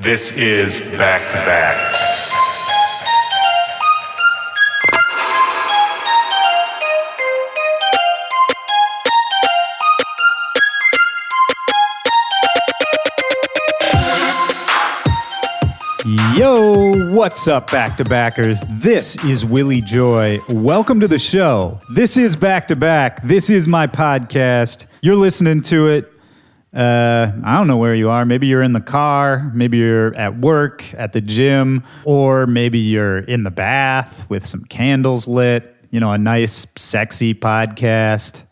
This is Back to Back. Yo, what's up, back-to-backers? This is Willy Joy. Welcome to the show. This is Back to Back. This is my podcast. You're listening to it. I don't know where you are. Maybe you're in the car. Maybe you're at work, at the gym, or maybe you're in the bath with some candles lit. You know, a nice, sexy podcast.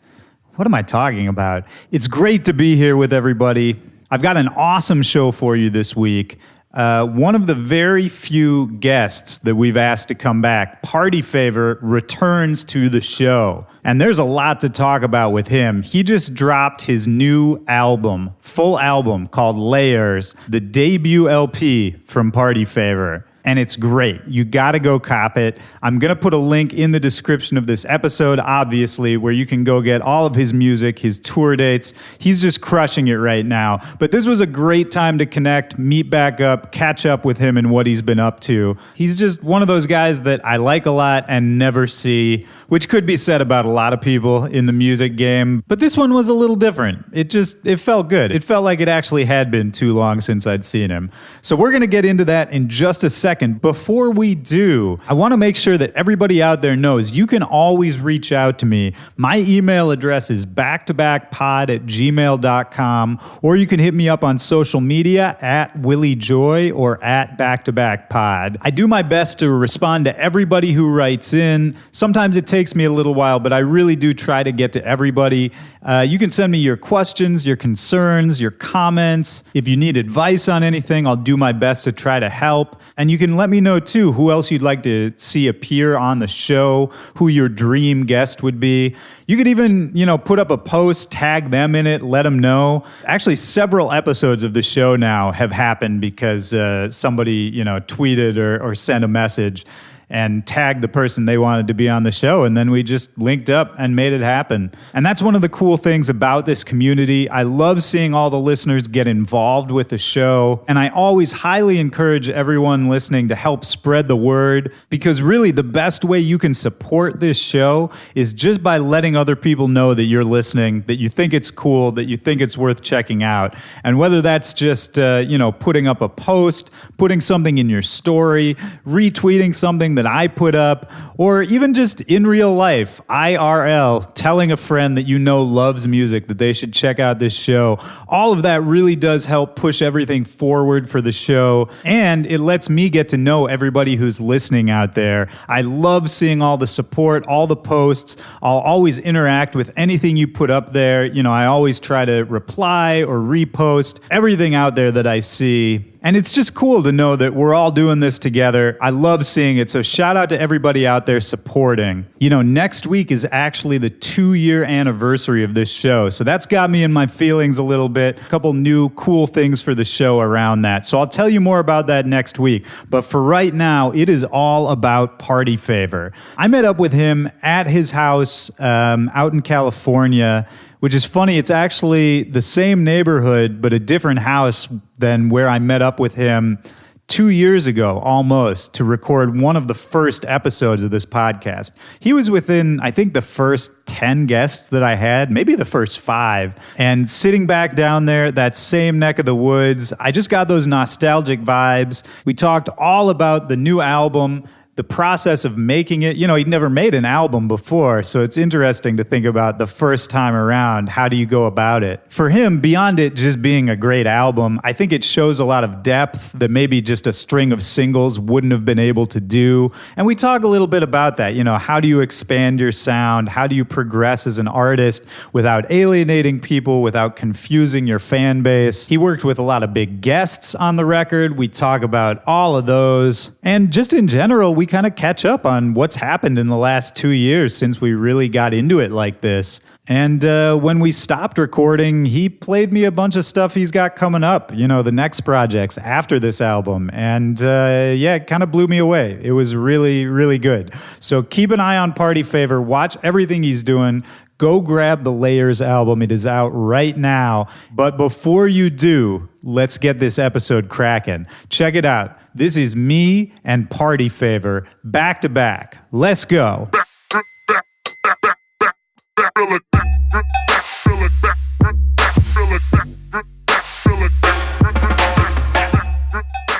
What am I talking about? It's great to be here with everybody. I've got an awesome show for you this week. One of the very few guests that we've asked to come back, Party Favor, returns to the show. And there's a lot to talk about with him. He just dropped his new album, full album, called Layers, the debut LP from Party Favor. And it's great. You got to go cop it. I'm going to put a link in the description of this episode, obviously, where you can go get all of his music, his tour dates. He's just crushing it right now. But this was a great time to connect, meet back up, catch up with him and what he's been up to. He's just one of those guys that I like a lot and never see, which could be said about a lot of people in the music game. But this one was a little different. It felt good. It felt like it actually had been too long since I'd seen him. So we're going to get into that in just a second. Before we do, I want to make sure that everybody out there knows you can always reach out to me. My email address is backtobackpod@gmail.com, or you can hit me up on social media at Willy Joy or at backtobackpod. I do my best to respond to everybody who writes in. Sometimes it takes me a little while, but I really do try to get to everybody. You can send me your questions, your concerns, your comments. If you need advice on anything, I'll do my best to try to help. And you can let me know, too, who else you'd like to see appear on the show, who your dream guest would be. You could even, put up a post, tag them in it, let them know. Actually, several episodes of the show now have happened because somebody, tweeted or sent a message and tagged the person they wanted to be on the show, and then we just linked up and made it happen. And that's one of the cool things about this community. I love seeing all the listeners get involved with the show, and I always highly encourage everyone listening to help spread the word, because really the best way you can support this show is just by letting other people know that you're listening, that you think it's cool, that you think it's worth checking out. And whether that's just, putting up a post, putting something in your story, retweeting something that I put up, or even just in real life, IRL, telling a friend that you know loves music that they should check out this show. All of that really does help push everything forward for the show, and it lets me get to know everybody who's listening out there. I love seeing all the support, all the posts. I'll always interact with anything you put up there. I always try to reply or repost everything out there that I see. And it's just cool to know that we're all doing this together. I love seeing it. So shout out to everybody out there supporting. Next week is actually the 2-year anniversary of this show. So that's got me in my feelings a little bit. A couple new cool things for the show around that. So I'll tell you more about that next week. But for right now, it is all about Party Favor. I met up with him at his house out in California, which is funny. It's actually the same neighborhood, but a different house than where I met up with him 2 years ago, almost, to record one of the first episodes of this podcast. He was within, I think, the first 10 guests that I had, maybe the first 5. And sitting back down there, that same neck of the woods, I just got those nostalgic vibes. We talked all about the new album, the process of making it. He'd never made an album before, so it's interesting to think about the first time around. How do you go about it? For him, beyond it just being a great album, I think it shows a lot of depth that maybe just a string of singles wouldn't have been able to do. And we talk a little bit about that. How do you expand your sound? How do you progress as an artist without alienating people, without confusing your fan base? He worked with a lot of big guests on the record. We talk about all of those. And just in general, we kind of catch up on what's happened in the last 2 years since we really got into it like this. And when we stopped recording, he played me a bunch of stuff he's got coming up, the next projects after this album. And it kind of blew me away. It was really, really good. So keep an eye on Party Favor. Watch everything he's doing. go grab the Layers album. It is out right now. But before you do, let's get this episode cracking. Check it out. This is me and Party Favor back to back. Let's go.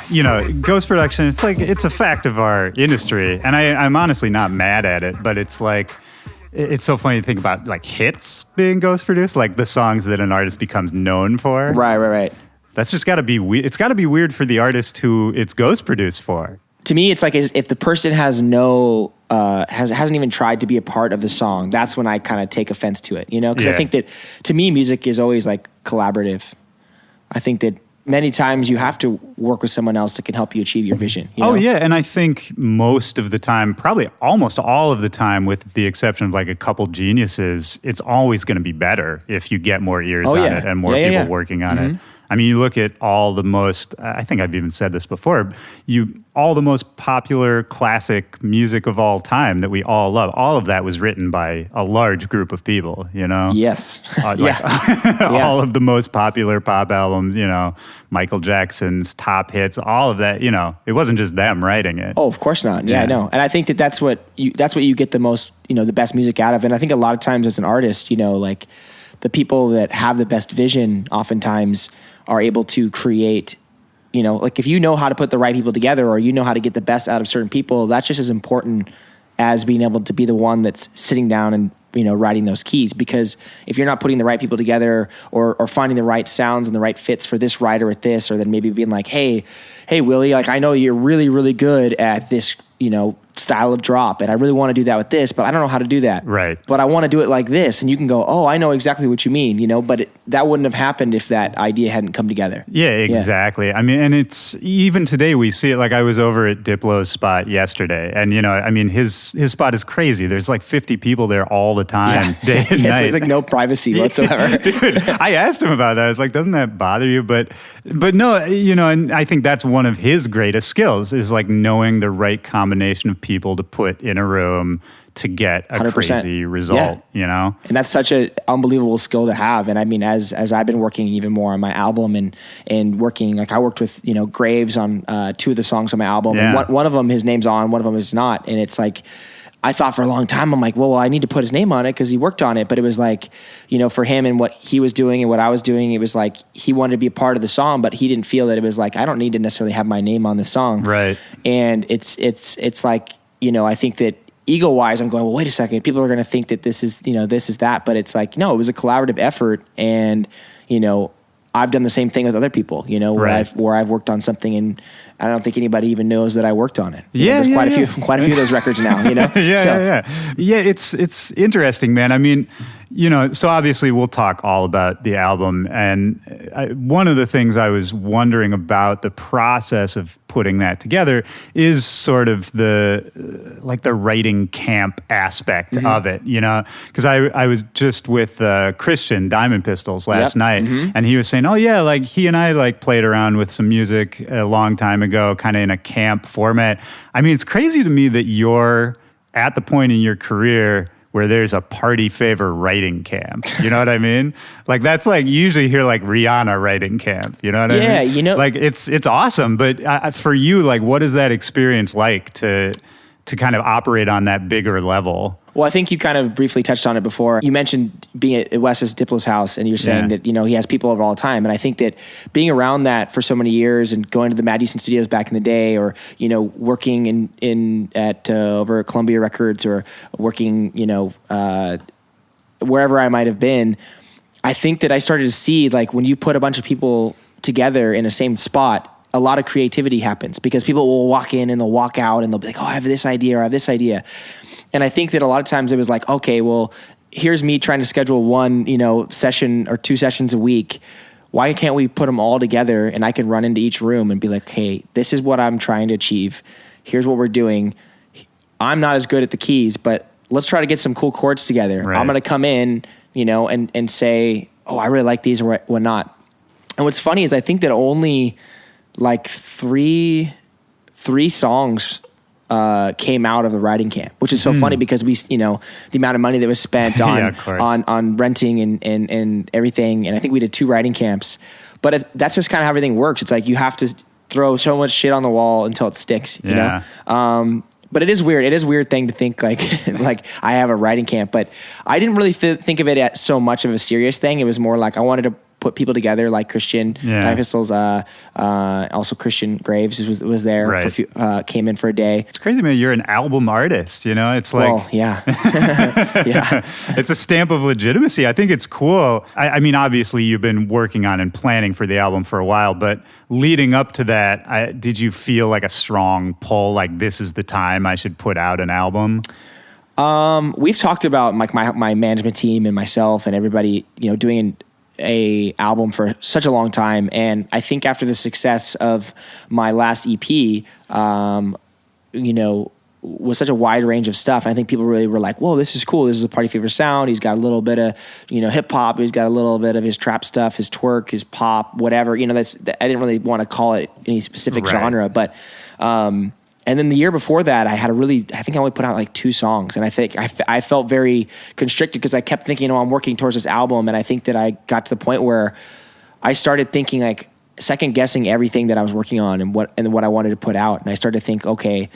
You know, ghost production, it's a fact of our industry. And I'm honestly not mad at it, but it's like, it's so funny to think about like hits being ghost produced, like the songs that an artist becomes known for. Right. That's just got to be weird. It's got to be weird for the artist who it's ghost produced for. To me, it's like if the person has hasn't even tried to be a part of the song, that's when I kind of take offense to it, you know? Because I think that, to me, music is always like collaborative. I think that many times you have to work with someone else that can help you achieve your vision. You know? Oh, yeah. And I think most of the time, probably almost all of the time, with the exception of like a couple geniuses, it's always going to be better if you get more ears on it and more people working on it. I mean, you look at all the most, I think I've even said this before, all the most popular classic music of all time that we all love, all of that was written by a large group of people, you know? Yes. All of the most popular pop albums, you know, Michael Jackson's top hits, all of that, you know, it wasn't just them writing it. Oh, of course not. Yeah, I know. And I think that's what you get the most, you know, the best music out of. And I think a lot of times as an artist, you know, like the people that have the best vision oftentimes are able to create, you know, like if you know how to put the right people together or you know how to get the best out of certain people, that's just as important as being able to be the one that's sitting down and, you know, writing those keys. Because if you're not putting the right people together or finding the right sounds and the right fits for this writer at this, or then maybe being like, hey, Willy, like I know you're really, really good at this, you know, style of drop, and I really want to do that with this, but I don't know how to do that. Right. But I want to do it like this, and you can go, oh, I know exactly what you mean, you know, but that wouldn't have happened if that idea hadn't come together. Yeah, exactly. Yeah. I mean, and it's, even today we see it, like I was over at Diplo's spot yesterday, and you know, I mean, his spot is crazy. There's like 50 people there all the time, day and night. It's like no privacy whatsoever. Dude, I asked him about that. I was like, doesn't that bother you? But no, you know, and I think that's one of his greatest skills is like knowing the right combination of people to put in a room to get a 100%. Crazy result, you know? And that's such an unbelievable skill to have. And I mean, as I've been working even more on my album and working, like I worked with, you know, Graves on 2 of the songs on my album. Yeah. And one of them, his name's on, one of them is not. And it's like, I thought for a long time, I'm like, well, I need to put his name on it because he worked on it. But it was like, you know, for him and what he was doing and what I was doing, it was like he wanted to be a part of the song, but he didn't feel that it was like, I don't need to necessarily have my name on this song. Right. And it's like, you know, I think that ego-wise, I'm going, well, wait a second. People are going to think that this is, you know, this is that. But it's like, no, it was a collaborative effort. And, you know, I've done the same thing with other people, you know, where I've worked on something and I don't think anybody even knows that I worked on it. There's quite a few of those records now, you know? Yeah, it's interesting, man. I mean, you know, so obviously we'll talk all about the album. And one of the things I was wondering about the process of putting that together is sort of the writing camp aspect of it, you know? Because I was just with Christian Diamond Pistols last night, and he was saying, oh yeah, like he and I like played around with some music a long time ago, kind of in a camp format. I mean, it's crazy to me that you're at the point in your career where there's a Party Favor writing camp. You know what I mean? Like that's like, you usually hear like Rihanna writing camp. You know what I mean? Yeah, you know. Like it's awesome, but for you, like what is that experience like to kind of operate on that bigger level? Well, I think you kind of briefly touched on it before. You mentioned being at Wes's Diplo's house, and you're saying that, you know, he has people over all the time. And I think that being around that for so many years and going to the Mad Decent Studios back in the day, or, you know, working at over at Columbia Records, or working, you know, wherever I might have been, I think that I started to see, like, when you put a bunch of people together in the same spot, a lot of creativity happens because people will walk in and they'll walk out and they'll be like, oh, I have this idea or I have this idea. And I think that a lot of times it was like, okay, well, here's me trying to schedule one, you know, session or 2 sessions a week. Why can't we put them all together and I can run into each room and be like, hey, this is what I'm trying to achieve. Here's what we're doing. I'm not as good at the keys, but let's try to get some cool chords together. Right. I'm going to come in, you know, and say, oh, I really like these or whatnot. And what's funny is I think that only like three songs came out of the writing camp, which is so funny because we, the amount of money that was spent on on renting and everything, and I think we did 2 writing camps. But that's just kind of how everything works. It's like you have to throw so much shit on the wall until it sticks, you know? But it is weird. It is a weird thing to think like I have a writing camp, but I didn't really think of it as so much of a serious thing. It was more like I wanted to put people together like Christian, Time Pistols, also Christian Graves was there, for a few, came in for a day. It's crazy, man. You're an album artist, It's like... Well, yeah. Yeah. It's a stamp of legitimacy. I think it's cool. I mean, obviously you've been working on and planning for the album for a while, but leading up to that, did you feel like a strong pull, like this is the time I should put out an album? We've talked about like my management team and myself and everybody, doing a album for such a long time, and I think after the success of my last EP, was such a wide range of stuff, and I think people really were like, "Whoa, this is cool! This is a Party Fever sound." He's got a little bit of hip hop. He's got a little bit of his trap stuff, his twerk, his pop, whatever. I didn't really want to call it any specific genre, but. And then the year before that, I think I only put out like 2 songs. And I think I felt very constricted because I kept thinking, I'm working towards this album. And I think that I got to the point where I started thinking like second guessing everything that I was working on and what I wanted to put out. And I started to think, okay,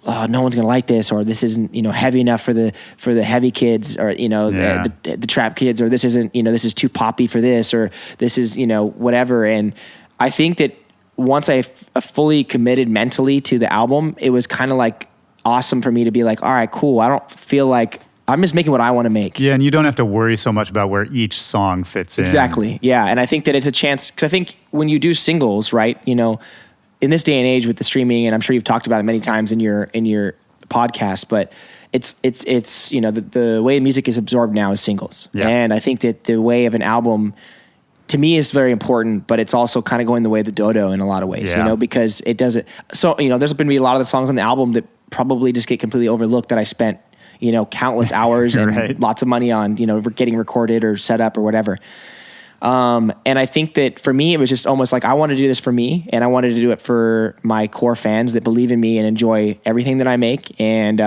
no one's going to like this, or this isn't, heavy enough for the heavy kids, or, the trap kids, or this isn't, this is too poppy for this, or this is, whatever. And I think that once I fully committed mentally to the album, it was kind of like awesome for me to be like, all right, cool. I don't feel like I'm just making what I want to make. Yeah, and you don't have to worry so much about where each song fits in. Exactly. Yeah, and I think that it's a chance, because I think when you do singles, right, in this day and age with the streaming, and I'm sure you've talked about it many times in your podcast, but it's the way music is absorbed now is singles. Yeah. And I think that the way of an album, to me, is very important, but it's also kind of going the way of the dodo in a lot of ways, because it doesn't. So, there's been a lot of the songs on the album that probably just get completely overlooked that I spent, countless hours and lots of money on, getting recorded or set up or whatever. And I think that for me, it was just almost like I wanted to do this for me, and I wanted to do it for my core fans that believe in me and enjoy everything that I make. And,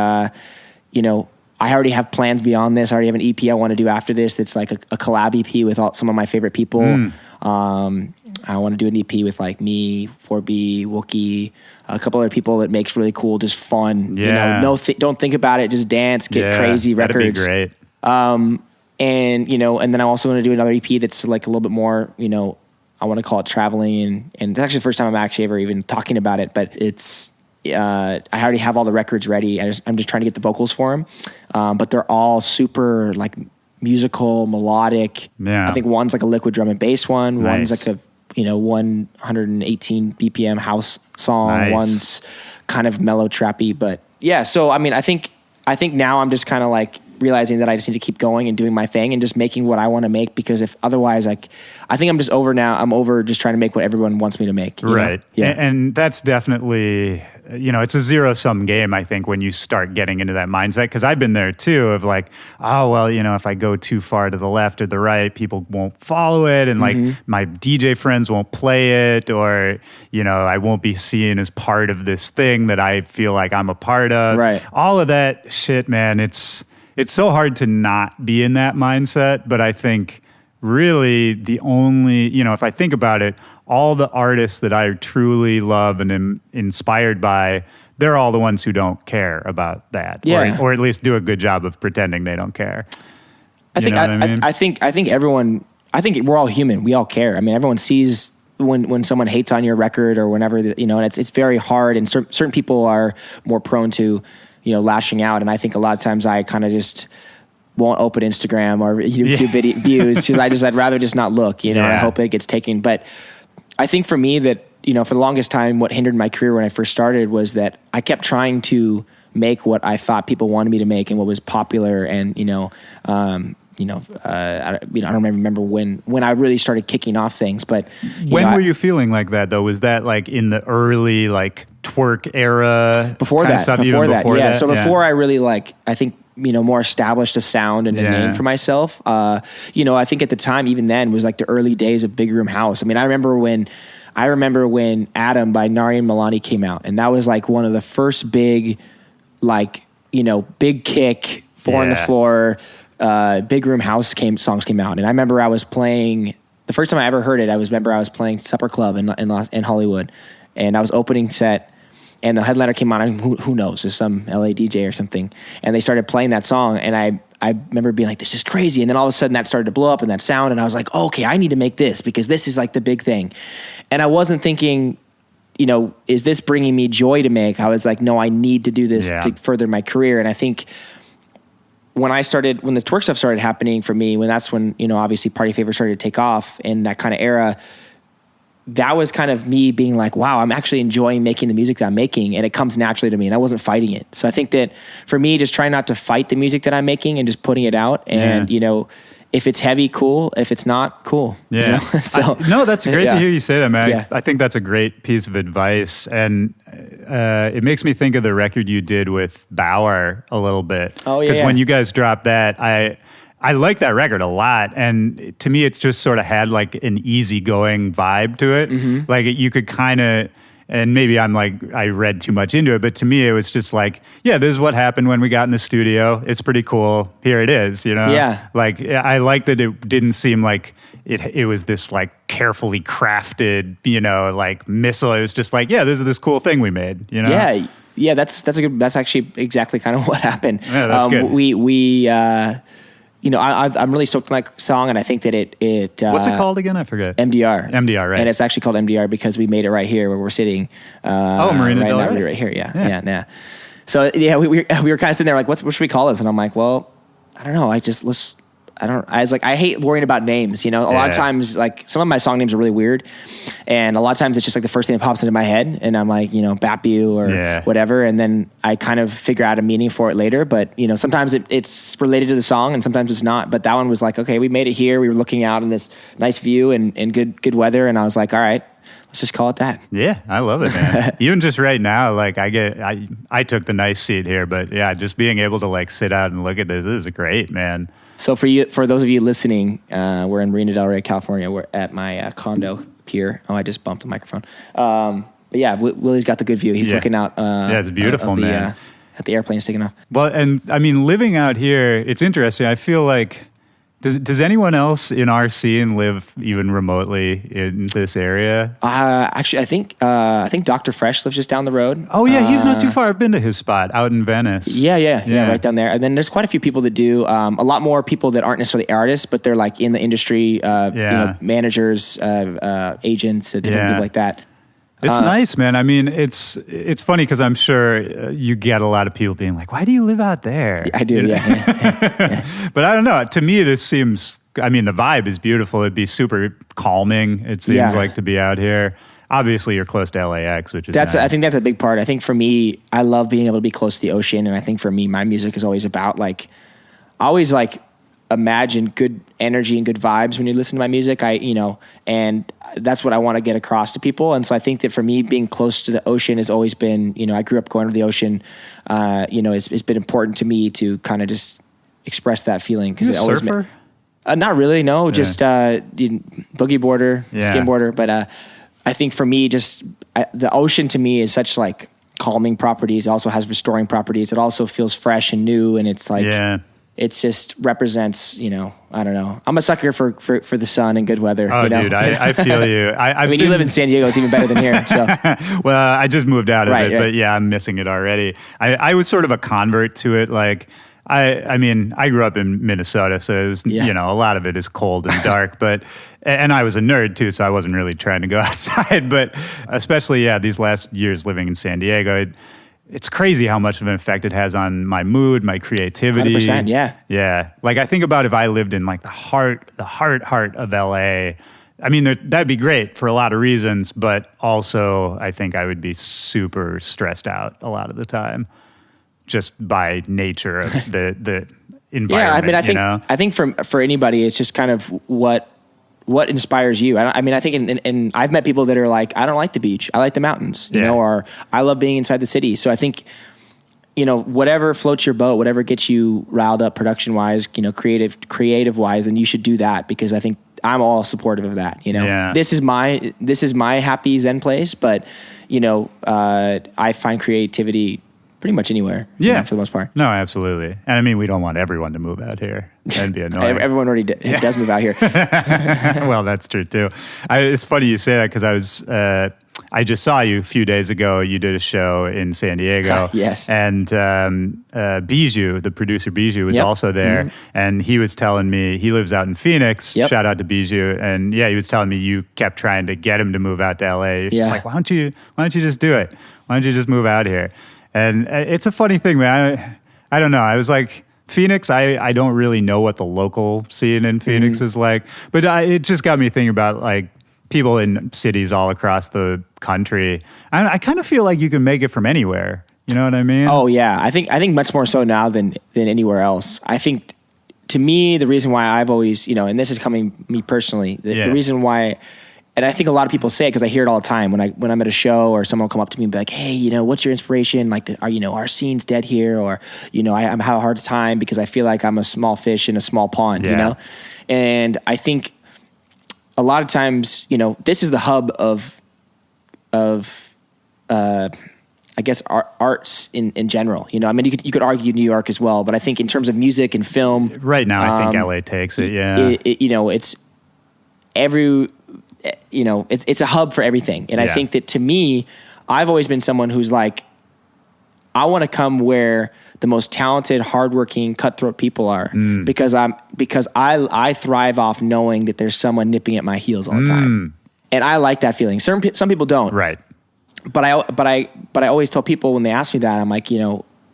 I already have plans beyond this. I already have an EP I want to do after this that's like a collab EP with some of my favorite people. I want to do an EP with like me, 4B, Wookie, a couple other people that makes really cool, just fun. Yeah. Don't think about it, just dance, get crazy records. That'd be great. And then I also want to do another EP that's like a little bit more, I want to call it traveling, and it's actually the first time I'm actually ever even talking about it, but it's, I already have all the records ready. I'm just trying to get the vocals for them. But they're all super like musical, melodic. Yeah. I think one's like a liquid drum and bass one. Nice. One's like a, 118 BPM house song. Nice. One's kind of mellow trappy, but yeah. So, I mean, I think now I'm just kind of like realizing that I just need to keep going and doing my thing and just making what I want to make, because if otherwise, like, I think I'm just over now. I'm over just trying to make what everyone wants me to make. Right. Yeah. And that's definitely, it's a zero-sum game, I think, when you start getting into that mindset. Because I've been there too, of like, oh, well, if I go too far to the left or the right, people won't follow it. And like my DJ friends won't play it, or, I won't be seen as part of this thing that I feel like I'm a part of. Right. All of that shit, man, it's so hard to not be in that mindset. But I think really the only, if I think about it, all the artists that I truly love and am inspired by, they're all the ones who don't care about that. Yeah. Or at least do a good job of pretending they don't care. I think everyone, I think we're all human. We all care. I mean, everyone sees when someone hates on your record or whenever, and it's very hard, and certain people are more prone to, lashing out. And I think a lot of times I kind of just won't open Instagram or YouTube views because I'd rather just not look, and I hope it gets taken. But I think for me that, for the longest time, what hindered my career when I first started was that I kept trying to make what I thought people wanted me to make and what was popular. And, I don't remember when I really started kicking off things, but when were you feeling like that though? Was that like in the early like twerk era? Before that, stuff, before that. Before yeah. that? So before I really I think, more established a sound and a name for myself. I think at the time, even then, was like the early days of Big Room House. I mean, I remember when I remember when Adam by Nari and Milani came out, and that was like one of the first big, like, you know, big kick, four on the floor, big room house songs came out. And I remember I was playing, the first time I ever heard it, I was playing Supper Club in Hollywood, and I was opening set, and the headliner came on, and who knows, there's some LA DJ or something, and they started playing that song, and I remember being like, this is crazy. And then all of a sudden that started to blow up and that sound. And I was like, oh, okay, I need to make this because this is like the big thing. And I wasn't thinking, you know, is this bringing me joy to make? I was like, no, I need to do this to further my career. And I think when the twerk stuff started happening for me, that's when, you know, obviously Party Favor started to take off in that kind of era, that was kind of me being like, wow, I'm actually enjoying making the music that I'm making, and it comes naturally to me, and I wasn't fighting it. So I think that for me, just trying not to fight the music that I'm making and just putting it out, and you know, if it's heavy, cool. If it's not, cool. Yeah. You know? So no, that's great to hear you say that, man. Yeah. I think that's a great piece of advice, and it makes me think of the record you did with Baauer a little bit. Oh yeah. Because when you guys dropped that, I like that record a lot, and to me, it's just sort of had like an easygoing vibe to it. Mm-hmm. Like you could kind of, and maybe I read too much into it, but to me, it was just like, yeah, this is what happened when we got in the studio. It's pretty cool. Here it is, you know? Yeah. Like I like that it didn't seem like it was this like carefully crafted, you know, like missile. It was just like, yeah, this is this cool thing we made, you know? Yeah. Yeah. That's actually exactly kind of what happened. Yeah, that's good. We you know, I'm really stoked on that song, and I think that it what's it called again? I forget. MDR. MDR, right? And it's actually called MDR because we made it right here where we're sitting. Marina Del Rey. Right here, yeah. So yeah, we were kind of sitting there like, what should we call this? And I'm like, well, I don't know. I was like, I hate worrying about names, you know. A lot of times, like, some of my song names are really weird, and a lot of times it's just like the first thing that pops into my head, and I'm like, you know, Bapu or whatever, and then I kind of figure out a meaning for it later. But, you know, sometimes it's related to the song, and sometimes it's not. But that one was like, okay, we made it here. We were looking out in this nice view and good weather, and I was like, all right, let's just call it that. Yeah, I love it, man. Even just right now, like I took the nice seat here, but yeah, just being able to like sit out and look at this is great, man. So for those of you listening, we're in Marina Del Rey, California. We're at my condo here. Oh, I just bumped the microphone. But yeah, Willy's got the good view. He's looking out. It's beautiful, man. At the airplanes taking off. Well, and I mean, living out here, it's interesting. I feel like, does anyone else in our scene live even remotely in this area? Actually, I think Dr. Fresh lives just down the road. Oh yeah, he's not too far. I've been to his spot out in Venice. Yeah, right down there. And then there's quite a few people that do. A lot more people that aren't necessarily artists, but they're like in the industry. You know, managers, agents, different people like that. It's nice, man. I mean, it's funny because I'm sure you get a lot of people being like, why do you live out there? I do, yeah. But I don't know. To me, this seems, I mean, the vibe is beautiful. It'd be super calming, it seems like, to be out here. Obviously, you're close to LAX, which is nice. I think that's a big part. I think for me, I love being able to be close to the ocean. And I think for me, my music is always about like, always like imagine good energy and good vibes when you listen to my music. And that's what I want to get across to people. And so I think that for me, being close to the ocean has always been, you know, I grew up going to the ocean, you know, it's been important to me to kind of just express that feeling. Are you a surfer? Not really, no, just boogie boarder, skimboarder. But I think for me, just the ocean to me is such like calming properties. It also has restoring properties. It also feels fresh and new. And it's like, it just represents, you know, I don't know. I'm a sucker for the sun and good weather. Oh, you know? dude, I feel you. I mean, you live in San Diego. It's even better than here. So. Well, I just moved out of it, but yeah, I'm missing it already. I was sort of a convert to it. Like, I mean, I grew up in Minnesota, so it was, you know, a lot of it is cold and dark, and I was a nerd too, so I wasn't really trying to go outside, but especially, these last years living in San Diego, it's crazy how much of an effect it has on my mood, my creativity. 100%, yeah. Yeah. Like, I think about if I lived in like the heart of LA, I mean, that'd be great for a lot of reasons, but also I think I would be super stressed out a lot of the time just by nature of the environment. Yeah, I mean, I think for anybody, it's just kind of what inspires you. I mean, I think, and I've met people that are like, I don't like the beach. I like the mountains, you know, or I love being inside the city. So I think, you know, whatever floats your boat, whatever gets you riled up production wise, you know, creative wise, then you should do that, because I think I'm all supportive of that. Yeah. This is my happy Zen place, but I find creativity pretty much anywhere. For the most part. No, absolutely. And I mean, we don't want everyone to move out here. That'd be annoying. Everyone already does move out here. Well, that's true too. It's funny you say that because I just saw you a few days ago. You did a show in San Diego. Yes. And Bijou, the producer Bijou, was also there. And he was telling me, he lives out in Phoenix. Yep. Shout out to Bijou. And he was telling me you kept trying to get him to move out to LA. You're just like, why don't you just do it? Why don't you just move out here? And it's a funny thing, man. I don't know. I was like, Phoenix, I don't really know what the local scene in Phoenix is like. But it just got me thinking about like people in cities all across the country. I kind of feel like you can make it from anywhere. You know what I mean? Oh yeah, I think much more so now than anywhere else. I think to me the reason why I've always and this is coming me personally. The reason why, and I think a lot of people say it because I hear it all the time when I'm at a show or someone will come up to me and be like, hey, what's your inspiration? Like, our scene's dead here, or I'm having a hard time because I feel like I'm a small fish in a small pond. And I think a lot of times, this is the hub of I guess arts in general. I mean, you could argue New York as well, but I think in terms of music and film, right now I think LA takes it. Yeah, it's it's a hub for everything, and I think that to me, I've always been someone who's like, I want to come where the most talented, hardworking, cutthroat people are, because I thrive off knowing that there's someone nipping at my heels all the time, and I like that feeling. Some people don't, right? But I always tell people when they ask me that, I'm like,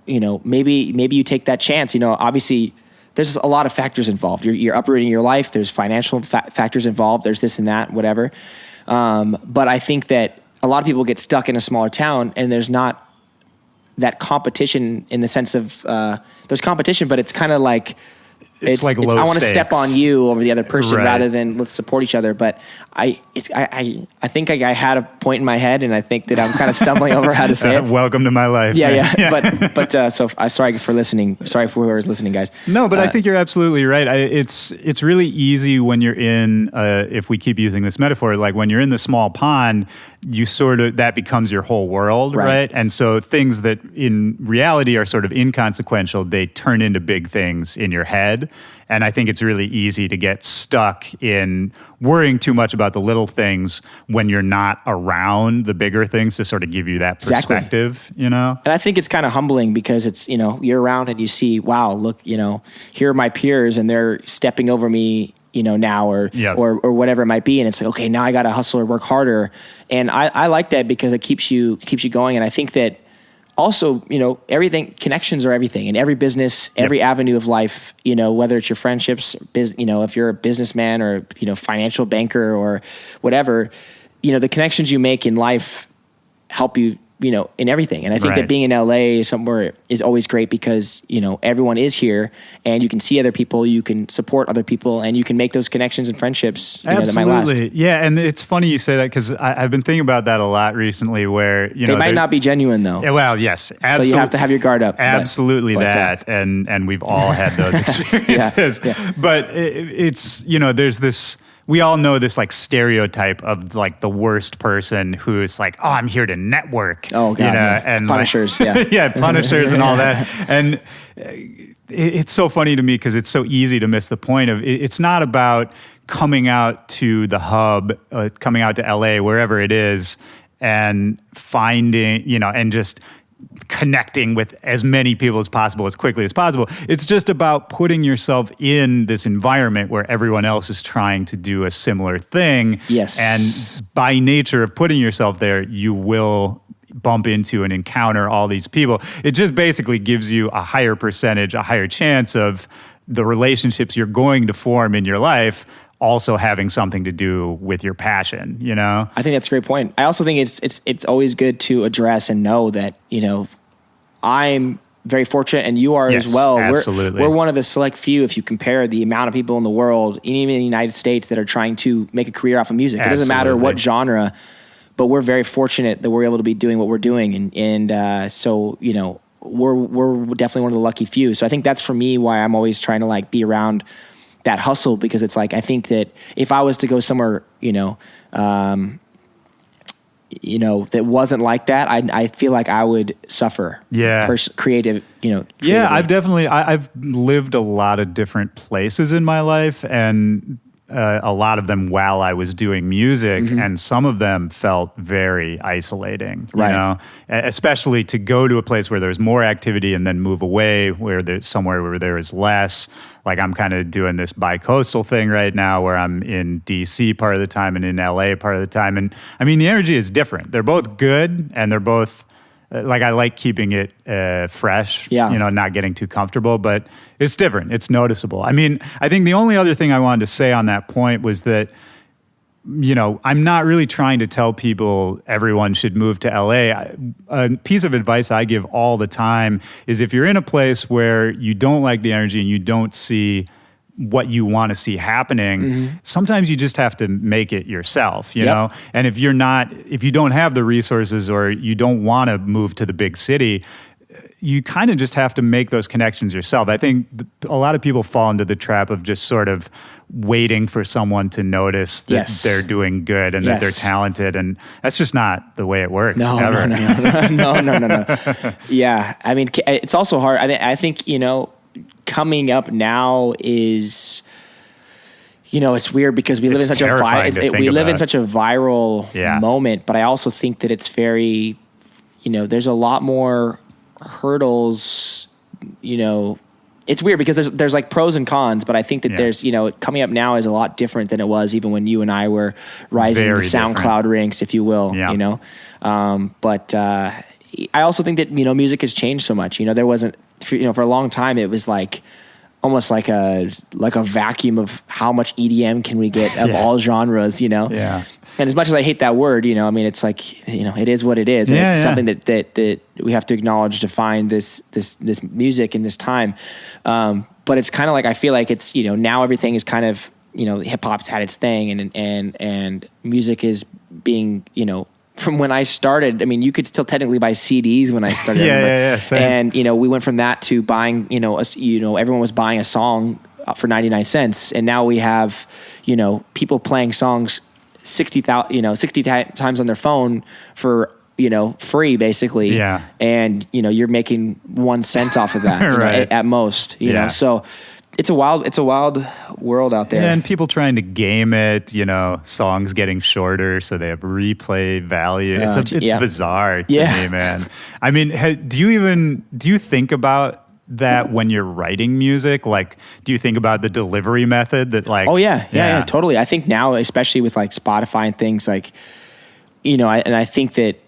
maybe you take that chance. Obviously, there's a lot of factors involved. You're uprooting your life. There's financial factors involved. There's this and that, whatever. But I think that a lot of people get stuck in a smaller town, and there's not that competition in the sense of there's competition, but it's kind of like it's like low I want to stakes. Step on you over the other person Right. rather than let's support each other. But I think I had a point in my head, and I think that I'm kind of stumbling over how to say it. Welcome to my life. Yeah. But so I'm sorry for listening. Sorry for whoever's listening, guys. No, but I think you're absolutely right. It's really easy when you're in, if we keep using this metaphor, like when you're in the small pond, you that becomes your whole world, right? And so things that in reality are sort of inconsequential, they turn into big things in your head. And I think it's really easy to get stuck in worrying too much about the little things when you're not around the bigger things to sort of give you that perspective, And I think it's kind of humbling because it's, you're around and you see, wow, look, here are my peers and they're stepping over me, now or whatever it might be. And it's like, okay, now I got to hustle or work harder. And I like that because it keeps you going. And I think that also, connections are everything in every business, every avenue of life, whether it's your friendships, if you're a businessman or, financial banker or whatever, the connections you make in life help you, in everything. And I think that being in LA somewhere is always great because, everyone is here and you can see other people, you can support other people, and you can make those connections and friendships that might last. Yeah. And it's funny you say that because I've been thinking about that a lot recently where, they might not be genuine though. Well, yes. So you have to have your guard up. Absolutely that. And we've all had those experiences. But it's, there's this... We all know this like stereotype of like the worst person who's like, oh, I'm here to network. Oh, God. And Punishers. Punishers and all that. And it's so funny to me because it's so easy to miss the point of it's not about coming out to the hub, coming out to LA, wherever it is, and finding, and just connecting with as many people as possible, as quickly as possible. It's just about putting yourself in this environment where everyone else is trying to do a similar thing. Yes. And by nature of putting yourself there, you will bump into and encounter all these people. It just basically gives you a higher percentage, a higher chance of the relationships you're going to form in your life also having something to do with your passion, I think that's a great point. I also think it's always good to address and know that, I'm very fortunate and you are as well. Absolutely. We're one of the select few, if you compare the amount of people in the world, even in the United States, that are trying to make a career off of music. It doesn't matter what genre, but we're very fortunate that we're able to be doing what we're doing. So, we're definitely one of the lucky few. So I think that's for me why I'm always trying to like be around that hustle, because it's like, I think that if I was to go somewhere, that wasn't like that, I feel like I would suffer. Yeah. Creative. Yeah, I've lived a lot of different places in my life, and a lot of them while I was doing music, and some of them felt very isolating, right. Especially to go to a place where there's more activity and then move away where there's somewhere where there is less. Like I'm kind of doing this bi-coastal thing right now where I'm in DC part of the time and in LA part of the time. And I mean, the energy is different. They're both good, and they're both, I like keeping it fresh, not getting too comfortable, but it's different. It's noticeable. I mean, I think the only other thing I wanted to say on that point was that, I'm not really trying to tell people everyone should move to LA. A piece of advice I give all the time is if you're in a place where you don't like the energy and you don't see what you want to see happening, sometimes you just have to make it yourself, you know? And if you don't have the resources or you don't want to move to the big city, you kind of just have to make those connections yourself. I think a lot of people fall into the trap of just sort of waiting for someone to notice that they're doing good and that they're talented, and that's just not the way it works. Ever. No. Yeah, I mean, it's also hard. I think coming up now is, it's weird because we live in such a viral moment, but I also think that it's very, there's a lot more hurdles, it's weird because there's like pros and cons, but I think that there's, coming up now is a lot different than it was even when you and I were rising in the SoundCloud ranks, if you will, but I also think that, music has changed so much. There wasn't, for a long time, it was like almost like a vacuum of how much EDM can we get of all genres, Yeah. And as much as I hate that word, it's like, it is what it is. And it's something that we have to acknowledge to find this music in this time. But it's kind of like, I feel like it's, now everything is kind of, hip hop's had its thing and music is being, from when I started, I mean, you could still technically buy CDs when I started. Same. And, we went from that to buying, everyone was buying a song for 99 cents. And now we have, people playing songs 60 times on their phone for, free basically. Yeah. And, you're making 1 cent off of that right. at most, know, so it's a wild world out there. And people trying to game it, songs getting shorter so they have replay value. It's bizarre to me, man. I mean, do you think about that when you're writing music? Like, do you think about the delivery method that like... Oh, yeah, totally. I think now, especially with like Spotify and things like, I think that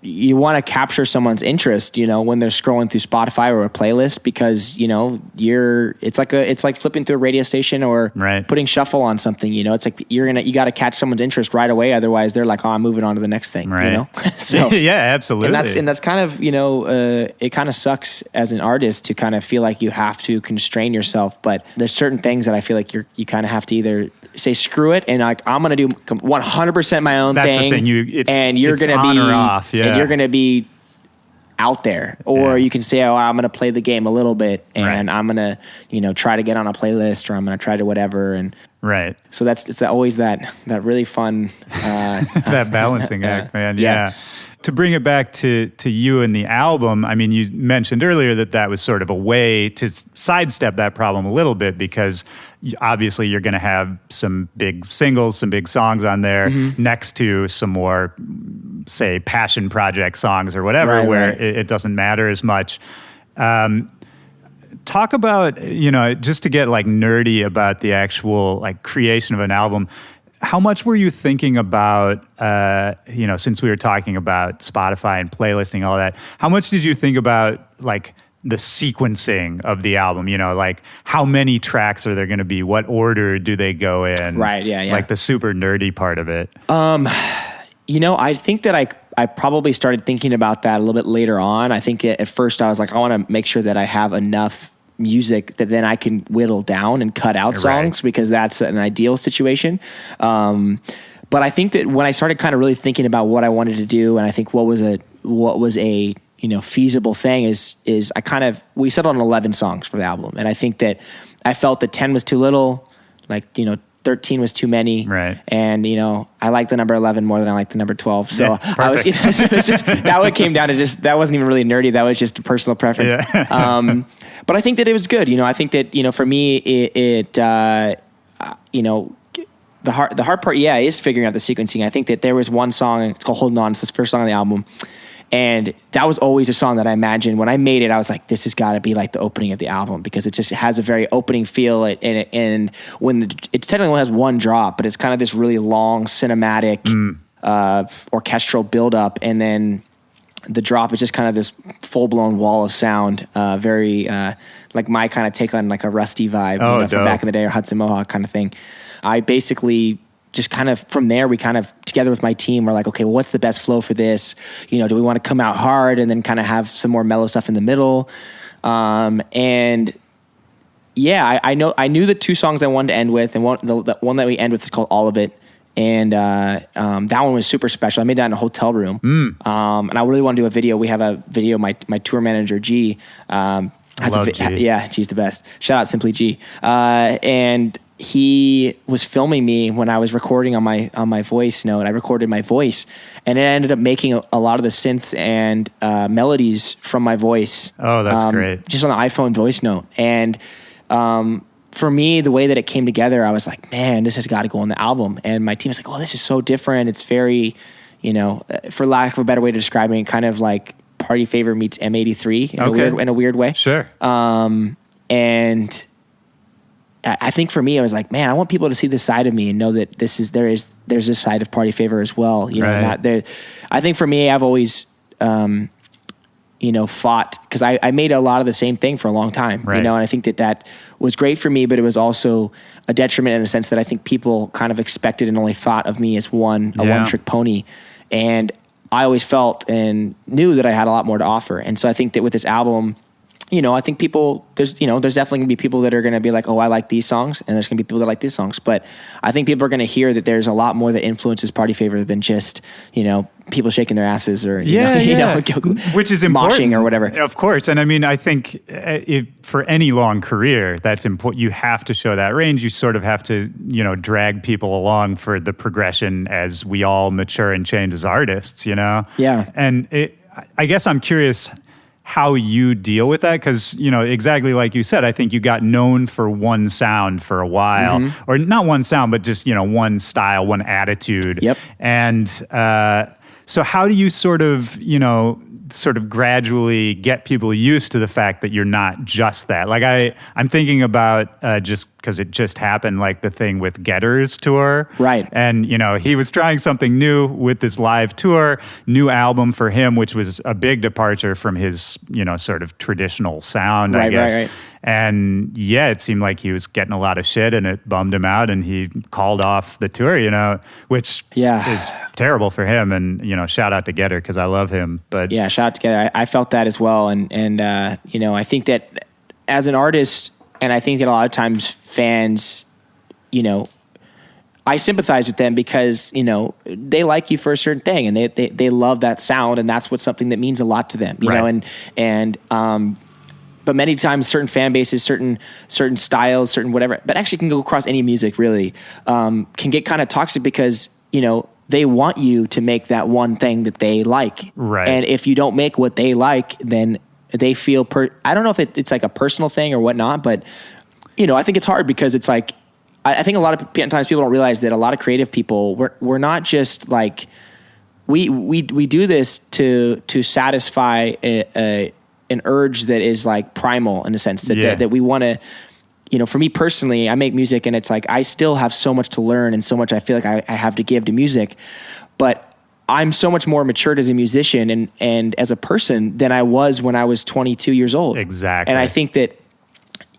you want to capture someone's interest, when they're scrolling through Spotify or a playlist, because, it's like flipping through a radio station or putting shuffle on something, it's like you got to catch someone's interest right away. Otherwise they're like, oh, I'm moving on to the next thing, So yeah, absolutely. And that's kind of, it kind of sucks as an artist to kind of feel like you have to constrain yourself, but there's certain things that I feel like you kind of have to either say screw it and like I'm gonna do 100% my own thing. That's the thing. And you're gonna on be or off, and you're gonna be out there, or you can say, oh, I'm gonna play the game a little bit, and I'm gonna try to get on a playlist, or I'm gonna try to whatever, and so it's always that really fun that balancing act, man. Yeah. To bring it back to you and the album, I mean, you mentioned earlier that was sort of a way to sidestep that problem a little bit, because obviously you're going to have some big singles, some big songs on there next to some more, say, passion project songs or whatever, where it doesn't matter as much. Talk about, just to get like nerdy about the actual like creation of an album. How much were you thinking about, since we were talking about Spotify and playlisting, all that, how much did you think about like the sequencing of the album? Like how many tracks are there going to be? What order do they go in? Right, yeah. Like the super nerdy part of it. I think that I probably started thinking about that a little bit later on. I think at first I was like, I want to make sure that I have enough music that then I can whittle down and cut out songs, because that's an ideal situation. But I think that when I started kind of really thinking about what I wanted to do, and I think what was a feasible thing is we settled on 11 songs for the album. And I think that I felt that 10 was too little, 13 was too many. Right. And, I like the number 11 more than I like the number 12. So that what came down to that wasn't even really nerdy. That was just a personal preference. Yeah. But I think that it was good. I think that, for me, the hard part, is figuring out the sequencing. I think that there was one song, it's called Holding On. It's the first song on the album. And that was always a song that I imagined when I made it. I was like, this has got to be like the opening of the album because it just has a very opening feel. And when it technically only has one drop, but it's kind of this really long cinematic orchestral buildup. And then the drop is just kind of this full blown wall of sound. Very like my kind of take on like a Rusty vibe from back in the day, or Hudson Mohawk kind of thing. I basically just kind of from there, we kind of together with my team, we're like, okay, well, what's the best flow for this? Do we want to come out hard and then kind of have some more mellow stuff in the middle? I knew the two songs I wanted to end with, and the one that we end with is called All of It. And that one was super special. I made that in a hotel room. And I really want to do a video. We have a video, my tour manager, G. Love G. Yeah, G's the best. Shout out Simply G. And he was filming me when I was recording on my voice note. I recorded my voice, and it ended up making a lot of the synths and melodies from my voice. Oh, that's great. Just on the iPhone voice note. And for me, the way that it came together, I was like, man, this has got to go on the album. And my team was like, oh, this is so different. It's very, for lack of a better way to describe it, kind of like Party Favor meets M83 in a weird way. Sure. And I think for me, I was like, man, I want people to see this side of me and know that there's this side of Party Favor as well. Not there. I think for me, I've always, fought because I made a lot of the same thing for a long time, and I think that was great for me, but it was also a detriment in the sense that I think people kind of expected and only thought of me as one trick pony. And I always felt and knew that I had a lot more to offer. And so I think that with this album, I think there's definitely gonna be people that are gonna be like, oh, I like these songs, and there's gonna be people that like these songs. But I think people are gonna hear that there's a lot more that influences Party Favor than just, people shaking their asses or, which is important, moshing or whatever. Of course. And I mean, I think for any long career, that's important. You have to show that range. You sort of have to, drag people along for the progression as we all mature and change as artists, Yeah. And I guess I'm curious how you deal with that, because exactly like you said, I think you got known for one sound for a while, or not one sound, but just one style, one attitude. Yep. And so how do you sort of gradually get people used to the fact that you're not just that? Like I'm thinking about just because it just happened, like the thing with Getter's tour. Right. And, he was trying something new with this live tour, new album for him, which was a big departure from his, sort of traditional sound, I guess. Right. And it seemed like he was getting a lot of shit and it bummed him out and he called off the tour, which is terrible for him. And, shout out to Getter because I love him. But yeah, shout out to Getter. I felt that as well. And I think that as an artist, and I think that a lot of times fans, I sympathize with them because, they like you for a certain thing and they love that sound, and that's something that means a lot to them, you know, but many times certain fan bases, certain styles, certain whatever, but actually can go across any music really, can get kind of toxic because, they want you to make that one thing that they like. Right. And if you don't make what they like, then they feel I don't know if it's like a personal thing or whatnot, but I think it's hard because it's like, I think a lot of times people don't realize that a lot of creative people, we're not just like, we do this to satisfy an urge that is like primal in a sense that we want to, for me personally, I make music and it's like, I still have so much to learn and so much I feel like I have to give to music, but I'm so much more matured as a musician and as a person than I was when I was 22 years old. Exactly. And I think that,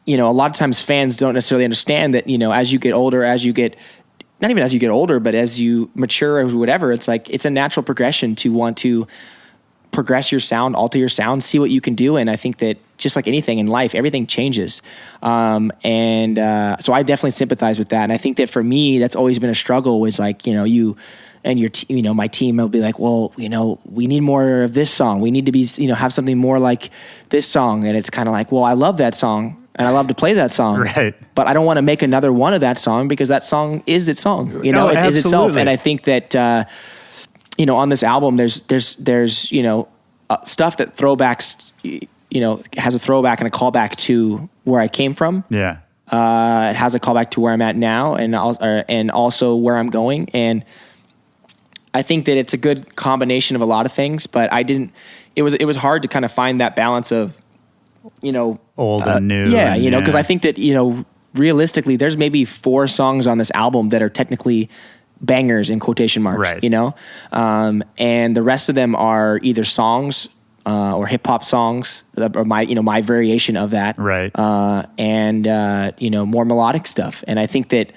a lot of times fans don't necessarily understand that, as you get older, not even as you get older, but as you mature or whatever, it's like, it's a natural progression to want to progress your sound, alter your sound, see what you can do. And I think that just like anything in life, everything changes. So I definitely sympathize with that. And I think that for me, that's always been a struggle was like, and and my team will be like, well, we need more of this song. We need to be, have something more like this song. And it's kind of like, well, I love that song and I love to play that song, right? But I don't want to make another one of that song because that song is its song, it is itself. And I think that, on this album, there's stuff that throwbacks, has a throwback and a callback to where I came from. Yeah. It has a callback to where I'm at now and also where I'm going. And I think that it's a good combination of a lot of things, but it was hard to kind of find that balance of, old and new. Yeah. Cause I think that, realistically there's maybe 4 songs on this album that are technically bangers in quotation marks, right. And the rest of them are either songs, or hip hop songs, or my variation of that, right? And more melodic stuff. And I think that,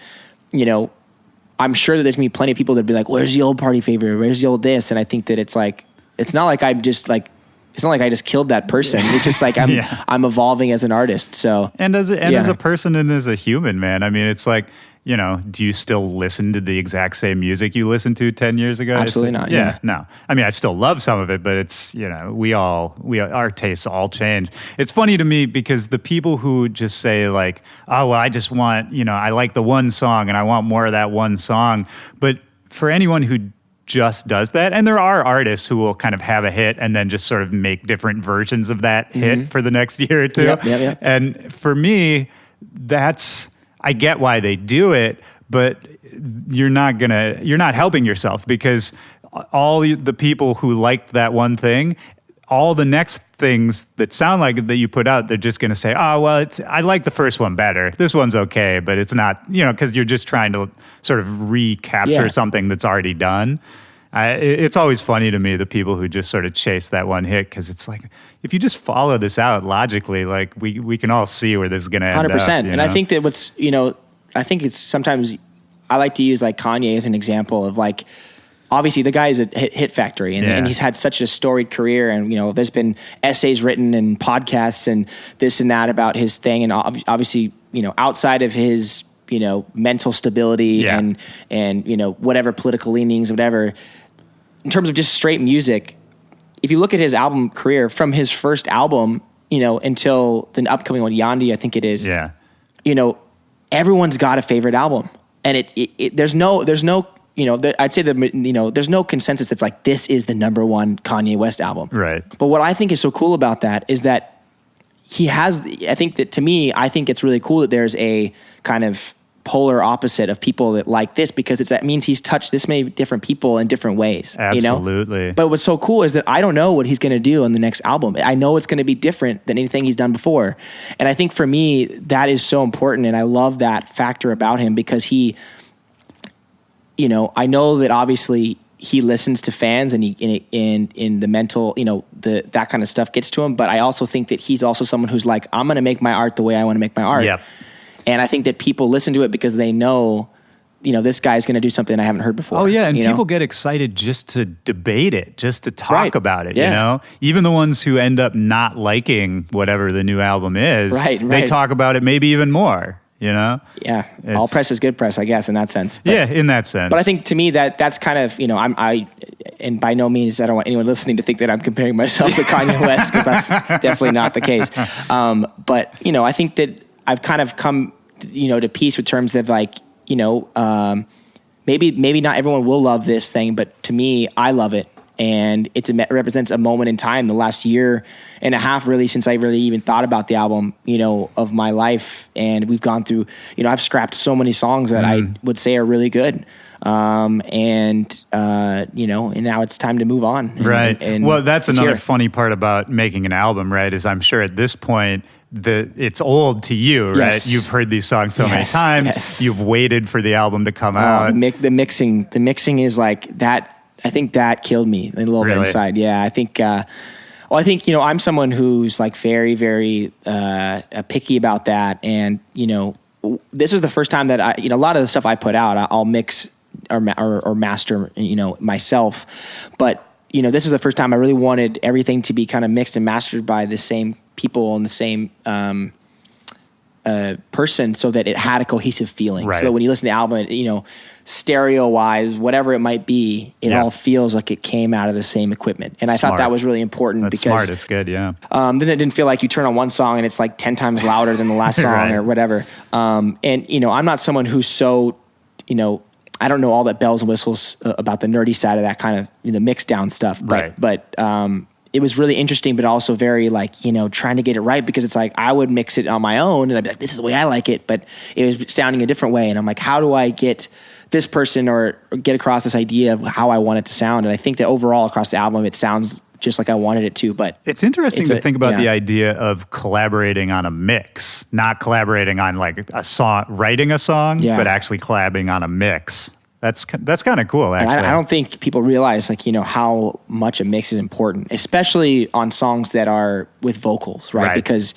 I'm sure that there's gonna be plenty of people that'd be like, "Where's the old party favorite? Where's the old this?" And I think that it's not like I just killed that person. It's just like I'm evolving as an artist. So as a person and as a human, man. I mean, it's like, do you still listen to the exact same music you listened to 10 years ago? Absolutely not. Yeah. No. I mean, I still love some of it, but it's, our tastes all change. It's funny to me because the people who just say like, oh, well, I just want, I like the one song and I want more of that one song. But for anyone who just does that, and there are artists who will kind of have a hit and then just sort of make different versions of that hit for the next year or two. Yep. And for me, I get why they do it, but you're not helping yourself because all the people who liked that one thing, all the next things that sound like that you put out, they're just going to say, oh, well, I like the first one better. This one's okay, but it's not, because you're just trying to sort of recapture something that's already done. It's always funny to me, the people who just sort of chase that one hit, because it's like, if you just follow this out logically, like we can all see where this is going to end 100%. up. And I think that I think it's sometimes, I like to use like Kanye as an example of like, obviously the guy is a hit factory and he's had such a storied career, and there's been essays written and podcasts and this and that about his thing, and obviously outside of his mental stability and whatever political leanings, whatever, in terms of just straight music, if you look at his album career from his first album until the upcoming one, Yandi, I think it is, everyone's got a favorite album, and there's no I'd say that there's no consensus that's like, this is the number one Kanye West album. Right. But what I think is so cool about that is that I think it's really cool that there's a kind of polar opposite of people that like this, because that means he's touched this many different people in different ways. Absolutely. But what's so cool is that I don't know what he's going to do on the next album. I know it's going to be different than anything he's done before. And I think for me, that is so important. And I love that factor about him, because he, I know that obviously he listens to fans and in the mental, that kind of stuff gets to him. But I also think that he's also someone who's like, I'm going to make my art the way I want to make my art. Yep. And I think that people listen to it because they know, this guy's going to do something I haven't heard before. Oh yeah, and people get excited just to debate it, just to talk about it. Yeah. Even the ones who end up not liking whatever the new album is, they talk about it maybe even more. Yeah, all press is good press, I guess, in that sense. But, in that sense. But I think to me that's kind of, and by no means I don't want anyone listening to think that I'm comparing myself to Kanye West, because that's definitely not the case. But I think that I've kind of come, to peace with terms of like, maybe not everyone will love this thing, but to me, I love it. And it represents a moment in time, the last year and a half, really, since I really even thought about the album, of my life. And we've gone through, I've scrapped so many songs that I would say are really good. And now it's time to move on. And well, that's another funny part about making an album, right? Is I'm sure at this point, it's old to you, right? Yes. You've heard these songs so many times. Yes. You've waited for the album to come out. The mixing is like that. I think that killed me a little bit inside. Yeah, I think. I'm someone who's like very, very picky about that, and this was the first time that a lot of the stuff I put out, I'll mix or master, myself. But this is the first time I really wanted everything to be kind of mixed and mastered by the same people and the same person so that it had a cohesive feeling. Right. So that when you listen to the album, stereo wise, whatever it might be, it all feels like it came out of the same equipment. And I thought that was really important. That's because smart. It's good. Yeah. Then it didn't feel like you turn on one song and it's like 10 times louder than the last song Right. or whatever. I'm not someone who's so, I don't know all that bells and whistles about the nerdy side of that kind of mix down stuff. But it was really interesting, but also very trying to get it right, because it's like I would mix it on my own and I'd be like, this is the way I like it, but it was sounding a different way. And I'm like, how do I get this person or get across this idea of how I want it to sound? And I think that overall across the album, it sounds just like I wanted it to. But it's interesting to think about the idea of collaborating on a mix, not collaborating on like a song, writing a song, but actually collabing on a mix. That's kind of cool, actually. I don't think people realize how much a mix is important, especially on songs that are with vocals, right? Because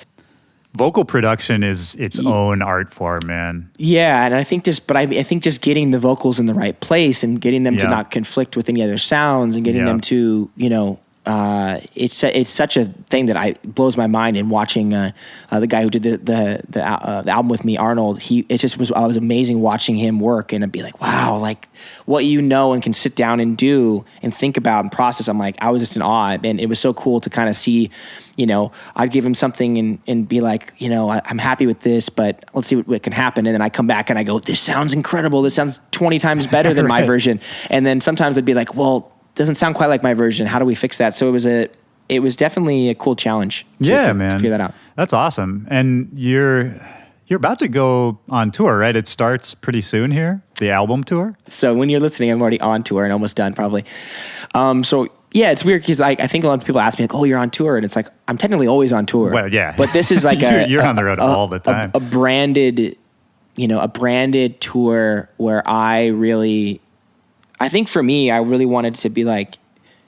vocal production is its own art form, man. Yeah, and I think I think just getting the vocals in the right place and getting them to not conflict with any other sounds and getting them to it's such a thing that blows my mind. In watching the guy who did the album with me, Arnold, I was amazing watching him work, and I'd be like, wow, like what and can sit down and do and think about and process. I'm like, I was just in awe, and it was so cool to kind of see. I'd give him something and be like, I'm happy with this, but let's see what can happen. And then I come back and I go, this sounds incredible. This sounds 20 times better than my version. And then sometimes I'd be like, well, doesn't sound quite like my version. How do we fix that? So it was definitely a cool challenge. To figure that out. That's awesome. And you're about to go on tour, right? It starts pretty soon here, the album tour. So when you're listening, I'm already on tour and almost done probably. Yeah, it's weird because I think a lot of people ask me like, "Oh, you're on tour," and it's like I'm technically always on tour. Well, yeah, but this is like you're on the road all the time. A branded tour where I think for me, I really wanted to be like,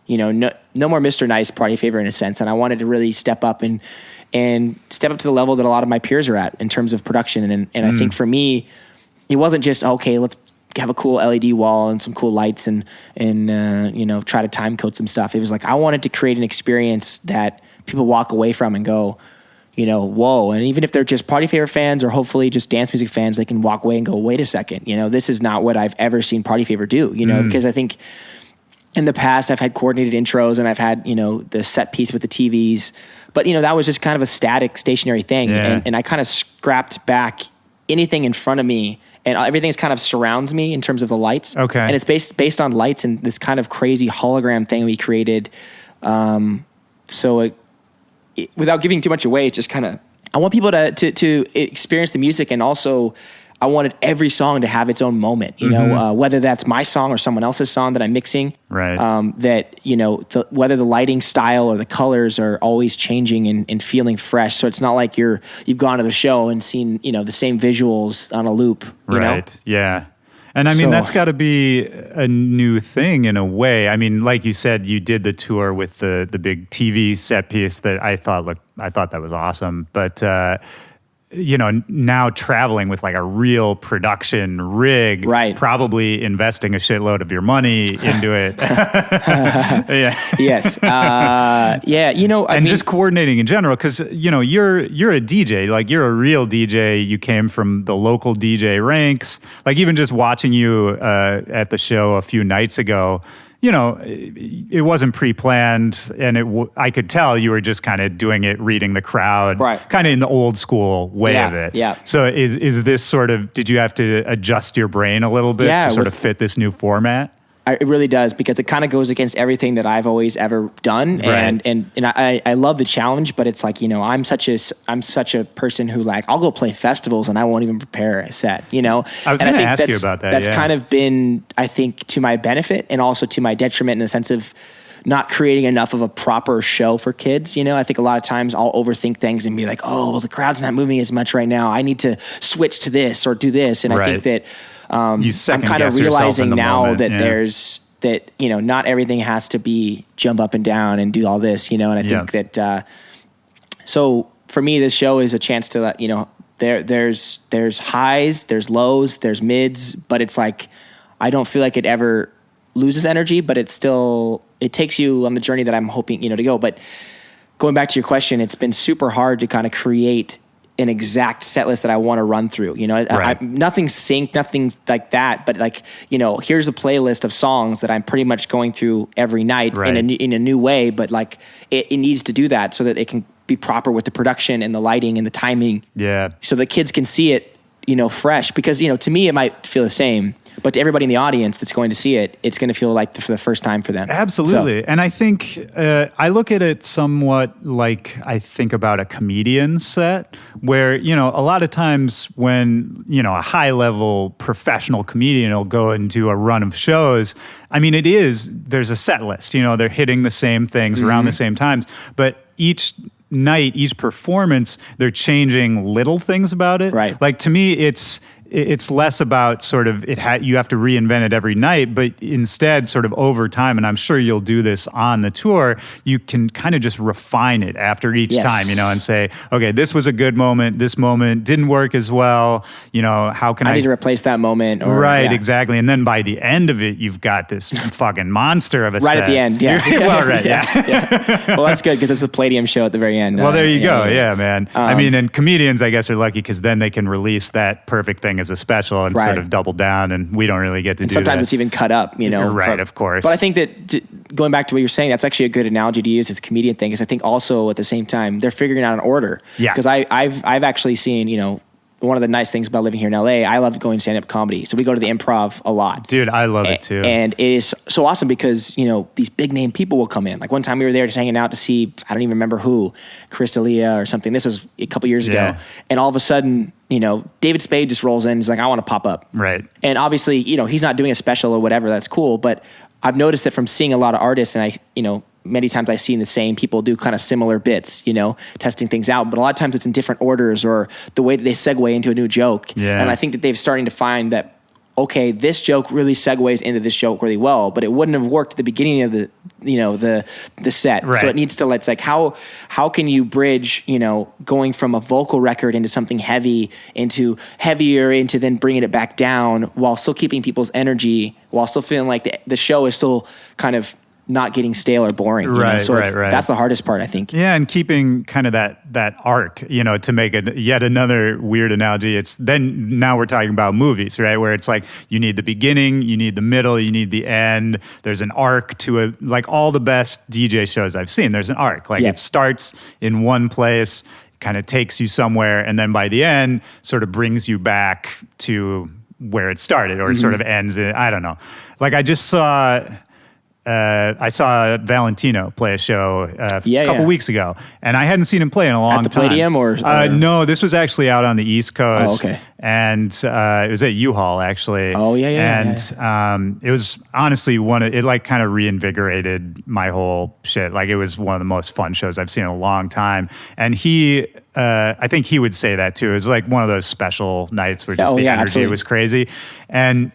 no more Mr. Nice Party Favor in a sense, and I wanted to really step up and step up to the level that a lot of my peers are at in terms of production, and I think for me, it wasn't just okay, let's have a cool LED wall and some cool lights and try to time code some stuff. It was like I wanted to create an experience that people walk away from and go, whoa. And even if they're just Party Favor fans or hopefully just dance music fans, they can walk away and go, wait a second, this is not what I've ever seen Party Favor do, because I think in the past I've had coordinated intros and I've had, the set piece with the TVs, but that was just kind of a static stationary thing. Yeah. And I kind of scrapped back anything in front of me, and everything kind of surrounds me in terms of the lights. Okay. And it's based on lights and this kind of crazy hologram thing we created. Without giving too much away, it's just kind of, I want people to experience the music, and also I wanted every song to have its own moment, whether that's my song or someone else's song that I'm mixing. Right. Whether the lighting style or the colors are always changing and feeling fresh. So it's not like you've gone to the show and seen, the same visuals on a loop. You know? Yeah. And I mean, that's got to be a new thing in a way. I mean, like you said, you did the tour with the big TV set piece that I thought that was awesome. But, now traveling with like a real production rig, right? Probably investing a shitload of your money into it. Yeah. Yes. Just coordinating in general, because you're a DJ, like you're a real DJ. You came from the local DJ ranks. Like even just watching you at the show a few nights ago. It wasn't pre-planned, and I could tell you were just kind of doing it, reading the crowd, right? Kind of in the old school way of it. Yeah. So is this sort of? Did you have to adjust your brain a little bit to sort of fit this new format? It really does, because it kind of goes against everything that I've always ever done, right. and I love the challenge, but it's like I'm such a person who like I'll go play festivals and I won't even prepare a set, I was going to ask you about that. That's kind of been, I think, to my benefit and also to my detriment in the sense of not creating enough of a proper show for kids. I think a lot of times I'll overthink things and be like, oh, well, the crowd's not moving as much right now. I need to switch to this or do this, and I think that. I'm kind of realizing now that there's that, not everything has to be jump up and down and do all this, and I think that, so for me, this show is a chance to let, there's highs, there's lows, there's mids, but it's like, I don't feel like it ever loses energy, but it takes you on the journey that I'm hoping, to go. But going back to your question, it's been super hard to kind of create an exact set list that I want to run through. You know, nothing's synced, nothing like that. But like, you know, here's a playlist of songs that I'm pretty much going through every night in a new way. But like, it needs to do that so that it can be proper with the production and the lighting and the timing. Yeah. So the kids can see it, you know, fresh. Because, you know, to me, it might feel the same. But to everybody in the audience that's going to see it, it's going to feel like for the first time for them. Absolutely. So. And I think I look at it somewhat like I think about a comedian set where, you know, a lot of times when, you know, a high-level professional comedian will go and do a run of shows, I mean, there's a set list. You know, they're hitting the same things around the same times. But each night, each performance, they're changing little things about it. Right. Like, to me, it's less about sort of you have to reinvent it every night, but instead sort of over time, and I'm sure you'll do this on the tour, you can kind of just refine it after each time, you know, and say, okay, this was a good moment, this moment didn't work as well, you know, how can I need to replace that moment. Exactly. And then by the end of it, you've got this fucking monster of a set. Right at the end, yeah. Well, that's good because it's a Palladium show at the very end. Well, there you go. Yeah, man. I mean, and comedians, I guess, are lucky because then they can release that perfect thing as a special and sort of double down, and we don't really get to do sometimes that. It's even cut up, you know. Right, of course. But I think that going back to what you're saying, that's actually a good analogy to use as a comedian thing, because I think also at the same time they're figuring out an order. Yeah. Because I've actually seen, you know, one of the nice things about living here in LA, I love going stand-up comedy. So we go to the Improv a lot. Dude, I love it too. And it is so awesome because, you know, these big name people will come in. Like one time we were there just hanging out to see, I don't even remember who, Chris D'Elia or something. This was a couple years ago. And all of a sudden, you know, David Spade just rolls in. He's like, I want to pop up. Right. And obviously, you know, he's not doing a special or whatever. That's cool. But I've noticed that from seeing a lot of artists, and many times I've seen the same people do kind of similar bits, you know, testing things out. But a lot of times it's in different orders or the way that they segue into a new joke. Yeah. And I think that they're starting to find that, okay, this joke really segues into this joke really well, but it wouldn't have worked at the beginning of the, you know, the set. Right. So it needs to, it's like, how can you bridge, you know, going from a vocal record into something heavy, into heavier, into then bringing it back down while still keeping people's energy, while still feeling like the show is still kind of not getting stale or boring. Right, so right. That's the hardest part, I think. Yeah, and keeping kind of that arc, you know, to make it yet another weird analogy. It's then now we're talking about movies, right? Where it's like you need the beginning, you need the middle, you need the end. There's an arc to like all the best DJ shows I've seen. There's an arc. Like it starts in one place, kind of takes you somewhere, and then by the end sort of brings you back to where it started, or it sort of ends in, I don't know. Like I just saw... I saw Valentino play a show a couple weeks ago, and I hadn't seen him play in a long time. At the Palladium or? No, this was actually out on the East Coast. Oh, okay. And it was at U-Haul, actually. Oh, yeah. And it was honestly it like kind of reinvigorated my whole shit. Like it was one of the most fun shows I've seen in a long time. And I think he would say that too. It was like one of those special nights where just the energy was crazy. And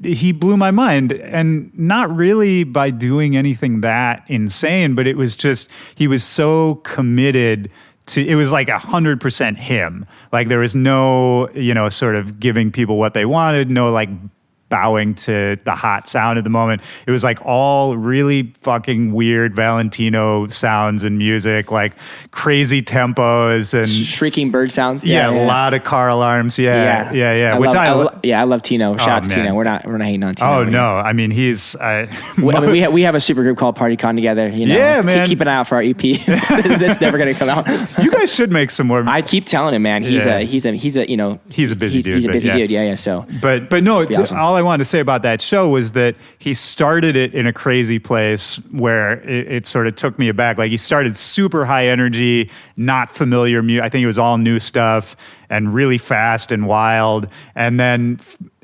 he blew my mind, and not really by doing anything that insane, but it was just, he was so committed to, it was like 100% him. Like there was no, you know, sort of giving people what they wanted, no like bowing to the hot sound at the moment. It was like all really fucking weird Valentino sounds and music, like crazy tempos and shrieking bird sounds. A lot of car alarms. Yeah. I love Tino. Shout out to Tino. We're not hating on Tino. Oh no, I mean he's. we have a super group called PartyCon together. You know, yeah, man. Keep an eye out for our EP. That's never gonna come out. You guys should make some more. I keep telling him, man. He's a you know, he's a busy dude. He's a busy dude. Yeah. So, but no, awesome. All I wanted to say about that show was that he started it in a crazy place where it sort of took me aback. Like he started super high energy, not familiar music. I think it was all new stuff and really fast and wild. And then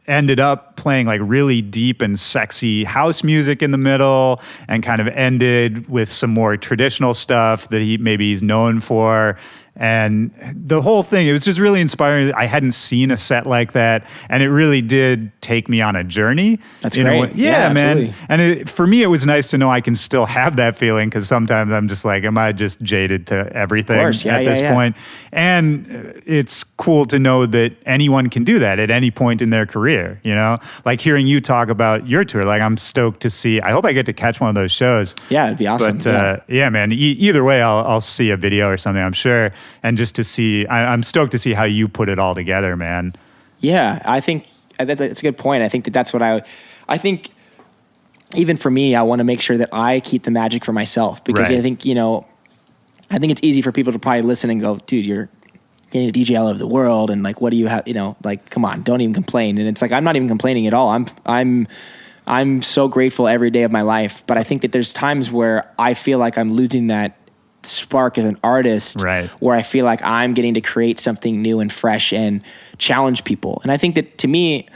ended up playing like really deep and sexy house music in the middle, and kind of ended with some more traditional stuff that he's known for. And the whole thing, it was just really inspiring. I hadn't seen a set like that, and it really did take me on a journey. That's great. Yeah, man. Absolutely. And for me, it was nice to know I can still have that feeling, because sometimes I'm just like, am I just jaded to everything at this point? And it's cool to know that anyone can do that at any point in their career, you know? Like hearing you talk about your tour, like I'm stoked to see. I hope I get to catch one of those shows. Yeah, it'd be awesome. But man, either way, I'll see a video or something, I'm sure. and just to see, I'm stoked to see how you put it all together, man. Yeah, I think that's a good point. I think that's what I think even for me, I want to make sure that I keep the magic for myself, because Right. I think, I think it's easy for people to probably listen and go, dude, you're getting a DJ all over the world. And like, what do you have, like, come on, don't even complain. And it's like, I'm not even complaining at all. I'm so grateful every day of my life. But I think that there's times where I feel like I'm losing that spark as an artist, Right. where I feel like I'm getting to create something new and fresh and challenge people. And I think that to me,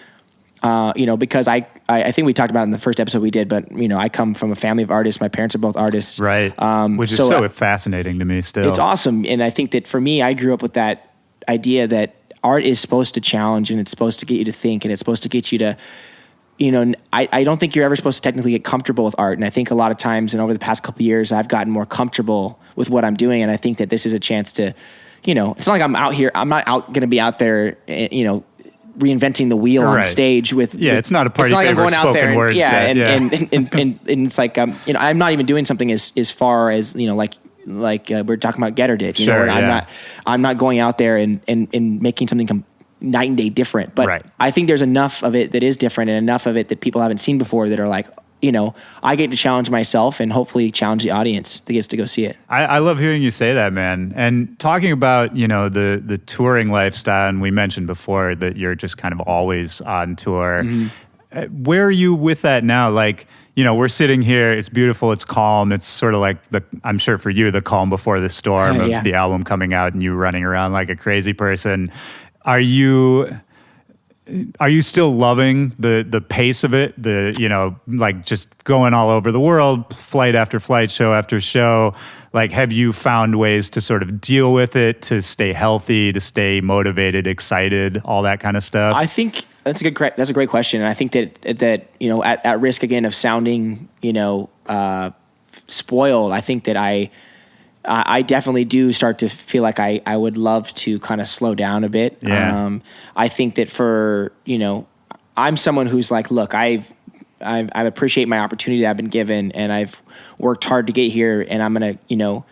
because I think we talked about it in the first episode we did, but I come from a family of artists. My parents are both artists. Right. Which is so fascinating to me still. It's awesome. And I think that for me, I grew up with that idea that art is supposed to challenge, and it's supposed to get you to think, and it's supposed to get you to, I don't think you're ever supposed to technically get comfortable with art. And I think a lot of times, and over the past couple of years, I've gotten more comfortable with what I'm doing. And I think that this is a chance to, it's not like I'm out here, I'm not going to be out there, reinventing the wheel on stage with. It's not a party favorite spoken word set. And it's like, I'm not even doing something as far as, like we're talking about Getter did, Sure, I'm not going out there and making something night and day different, but Right. I think there's enough of it that is different, and enough of it that people haven't seen before, that are like, I get to challenge myself and hopefully challenge the audience that gets to go see it. I love hearing you say that, man. And talking about, the touring lifestyle, and we mentioned before that you're just kind of always on tour. Mm-hmm. Where are you with that now? Like, we're sitting here, it's beautiful, it's calm. It's sort of like I'm sure for you, the calm before the storm of the album coming out and you running around like a crazy person. Are you still loving the pace of it? Like just going all over the world, flight after flight, show after show. Like, have you found ways to sort of deal with it, to stay healthy, to stay motivated, excited, all that kind of stuff? I think that's a great question. And I think that at risk again of sounding, spoiled, I think that I definitely do start to feel like I would love to kind of slow down a bit. Yeah. I think that for, I'm someone who's like, look, I appreciate my opportunity that I've been given, and I've worked hard to get here, and I'm going to,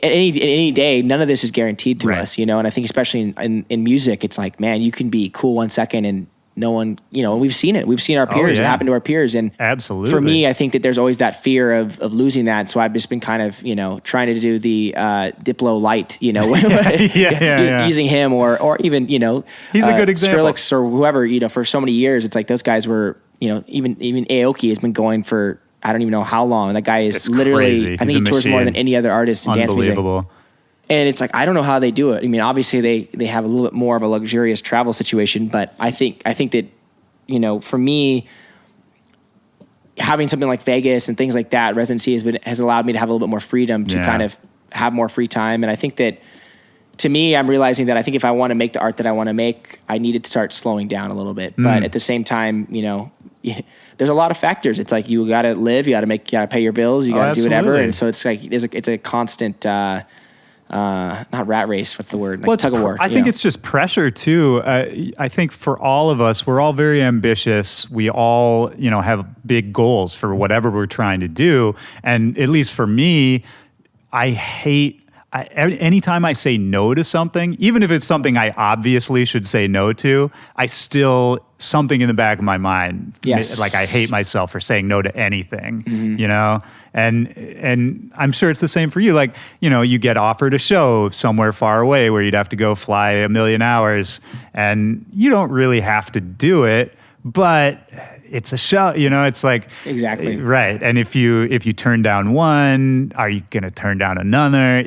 any day, none of this is guaranteed to us, and I think especially in music, it's like, man, you can be cool 1 second and no one, we've seen it. We've seen our peers. It happened to our peers. And absolutely, for me, I think that there's always that fear of losing that. So I've just been kind of, trying to do the Diplo light, using him or even, he's a good example. Skrillex or whoever, for so many years, it's like those guys were, even Aoki has been going for, I don't even know how long. That guy is literally, I think he tours more than any other artist in dance music. And it's like, I don't know how they do it. I mean, obviously they have a little bit more of a luxurious travel situation, but I think that, for me, having something like Vegas and things like that, residency has allowed me to have a little bit more freedom to kind of have more free time. And I think that, to me, I'm realizing that I think if I want to make the art that I want to make, I needed to start slowing down a little bit. But at the same time, there's a lot of factors. It's like, you got to live, you got to pay your bills, you got to do whatever. And so it's like, it's a constant, not rat race. What's the word? Like tug of war. I think it's just pressure too. I think for all of us, we're all very ambitious. We all, have big goals for whatever we're trying to do. And at least for me, I hate anytime I say no to something, even if it's something I obviously should say no to, I still, something in the back of my mind, like I hate myself for saying no to anything, and I'm sure it's the same for you. Like, you get offered a show somewhere far away where you'd have to go fly 1,000,000 hours, and you don't really have to do it, but it's a show, it's like, exactly right. And if you turn down one, are you going to turn down another?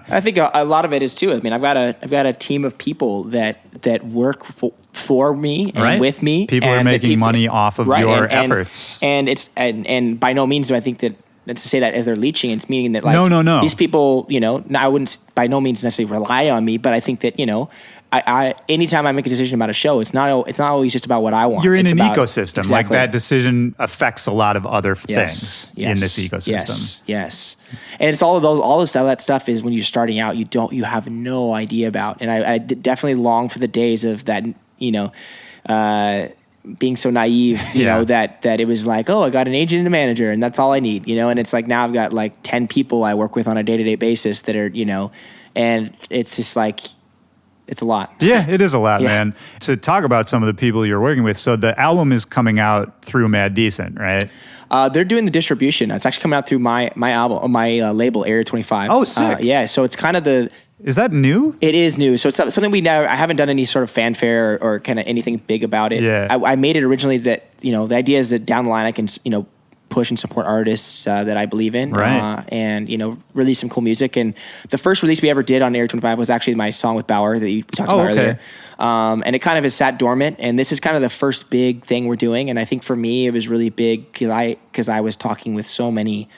I think a lot of it is too. I mean, I've got a team of people that work for me and with me. People are making money off of your efforts. And by no means do I think that to say that as they're leeching, it's meaning that like, no. These people, I wouldn't by no means necessarily rely on me, but I think that, I anytime I make a decision about a show, it's not always just about what I want. You're in an ecosystem. Exactly. Like that decision affects a lot of other things in this ecosystem. Yes. And it's all that stuff is when you're starting out, you have no idea about. And I definitely long for the days of that, being so naive, you know, that it was like, oh, I got an agent and a manager and that's all I need, you know? And it's like, now I've got like 10 people I work with on a day-to-day basis that are, you know, and it's just like, it's a lot. Yeah, it is a lot, man. To talk about some of the people you're working with. So the album is coming out through Mad Decent, right? They're doing the distribution. It's actually coming out through my label, Area 25. Oh, sick. Yeah, so it's kind of Is that new? It is new. So it's something I haven't done any sort of fanfare or kind of anything big about it. Yeah. I made it originally that, you know, the idea is that down the line I can, you know, push and support artists that I believe in, right. And, you know, release some cool music. And the first release we ever did on Area 25 was actually my song with Baauer that we talked about earlier. And it kind of has sat dormant, and this is kind of the first big thing we're doing. And I think for me, it was really big because I was talking with so many,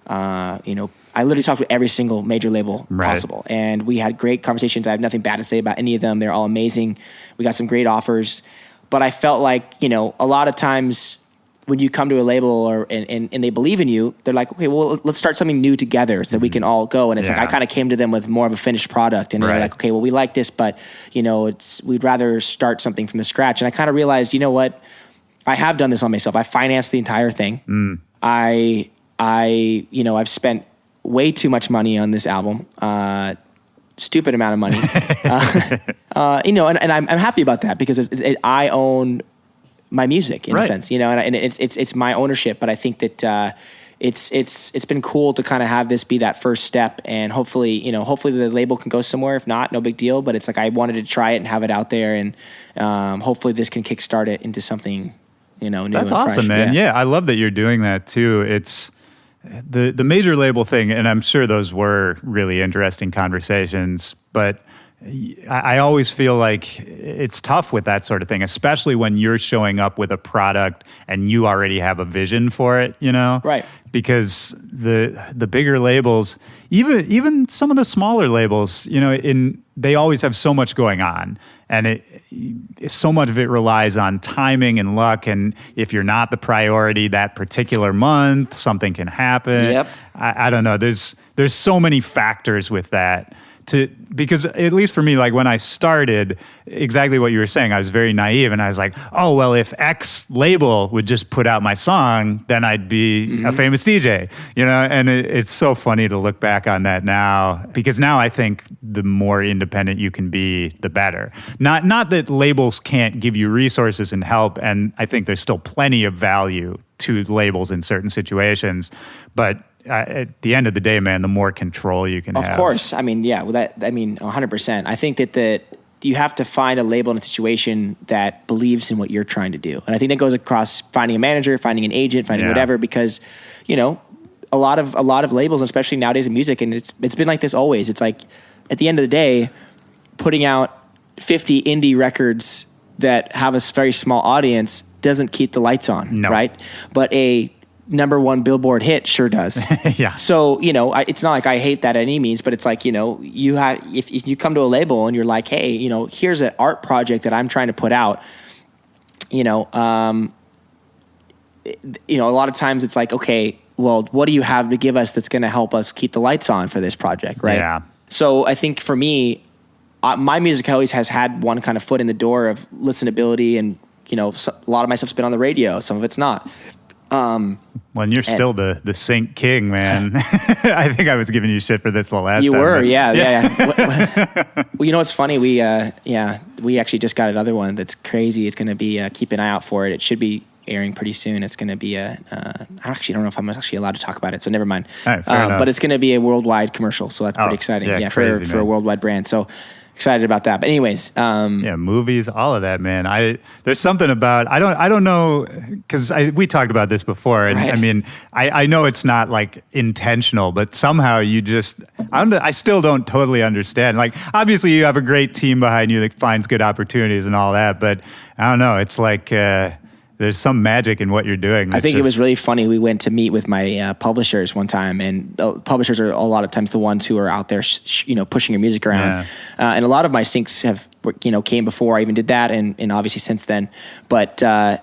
you know, I literally talked with every single major label possible. And we had great conversations. I have nothing bad to say about any of them. They're all amazing. We got some great offers. But I felt like, you know, a lot of times when you come to a label and they believe in you, they're like, okay, well, let's start something new together so that we can all go. And it's like, I kind of came to them with more of a finished product. And they're like, okay, well, we like this, but, you know, we'd rather start something from the scratch. And I kind of realized, you know what? I have done this on myself. I financed the entire thing. I, you know, I've spent way too much money on this album. Stupid amount of money. You know, and I'm happy about that because I own my music in a sense, you know, and it's my ownership. But I think that it's been cool to kind of have this be that first step, and hopefully the label can go somewhere. If not, no big deal. But it's like I wanted to try it and have it out there, and hopefully this can kickstart it into something, you know, new. That's and awesome, fresh. man. Yeah, I love that you're doing that too. It's the major label thing, and I'm sure those were really interesting conversations, but I always feel like it's tough with that sort of thing, especially when you're showing up with a product and you already have a vision for it, you know? Right. Because the bigger labels, even some of the smaller labels, you know, they always have so much going on, and so much of it relies on timing and luck. And if you're not the priority that particular month, something can happen. Yep. I don't know. There's so many factors with that. Because at least for me, like when I started, exactly what you were saying, I was very naive, and I was like, oh, well, if X label would just put out my song, then I'd be a famous DJ, you know? And it's so funny to look back on that now, because now I think the more independent you can be, the better. Not that labels can't give you resources and help, and I think there's still plenty of value to labels in certain situations, but at the end of the day, man, the more control you can have. Of course. I mean, yeah, 100%. I think that you have to find a label in a situation that believes in what you're trying to do. And I think that goes across finding a manager, finding an agent, finding whatever, because, you know, a lot of labels, especially nowadays in music, and it's been like this always. It's like, at the end of the day, putting out 50 indie records that have a very small audience doesn't keep the lights on, right? But a number one Billboard hit sure does. Yeah. So, you know, it's not like I hate that at any means, but it's like, you know, if you come to a label and you're like, hey, you know, here's an art project that I'm trying to put out, you know, a lot of times it's like, okay, well, what do you have to give us that's going to help us keep the lights on for this project, right? Yeah. So I think for me, my music always has had one kind of foot in the door of listenability, and, you know, a lot of my stuff's been on the radio, some of it's not. Well, you're still the sync king, man. I think I was giving you shit for this the last time. You were, but. yeah. Well, you know what's funny? We actually just got another one that's crazy. It's going to be, keep an eye out for it. It should be airing pretty soon. It's going to be I actually don't know if I'm actually allowed to talk about it, so never mind. All right, fair enough. But it's going to be a worldwide commercial, so that's pretty exciting. Yeah, crazy, for a worldwide brand. So excited about that. But anyways, movies, all of that, man. There's something about I don't know, because we talked about this before, and I mean, I know it's not like intentional, but somehow you just I still don't totally understand. Like, obviously you have a great team behind you that finds good opportunities and all that, but I don't know. It's like there's some magic in what you're doing. I think it was really funny. We went to meet with my publishers one time, and publishers are a lot of times the ones who are out there, pushing your music around. Yeah. And a lot of my syncs have, came before I even did that, and obviously since then. But I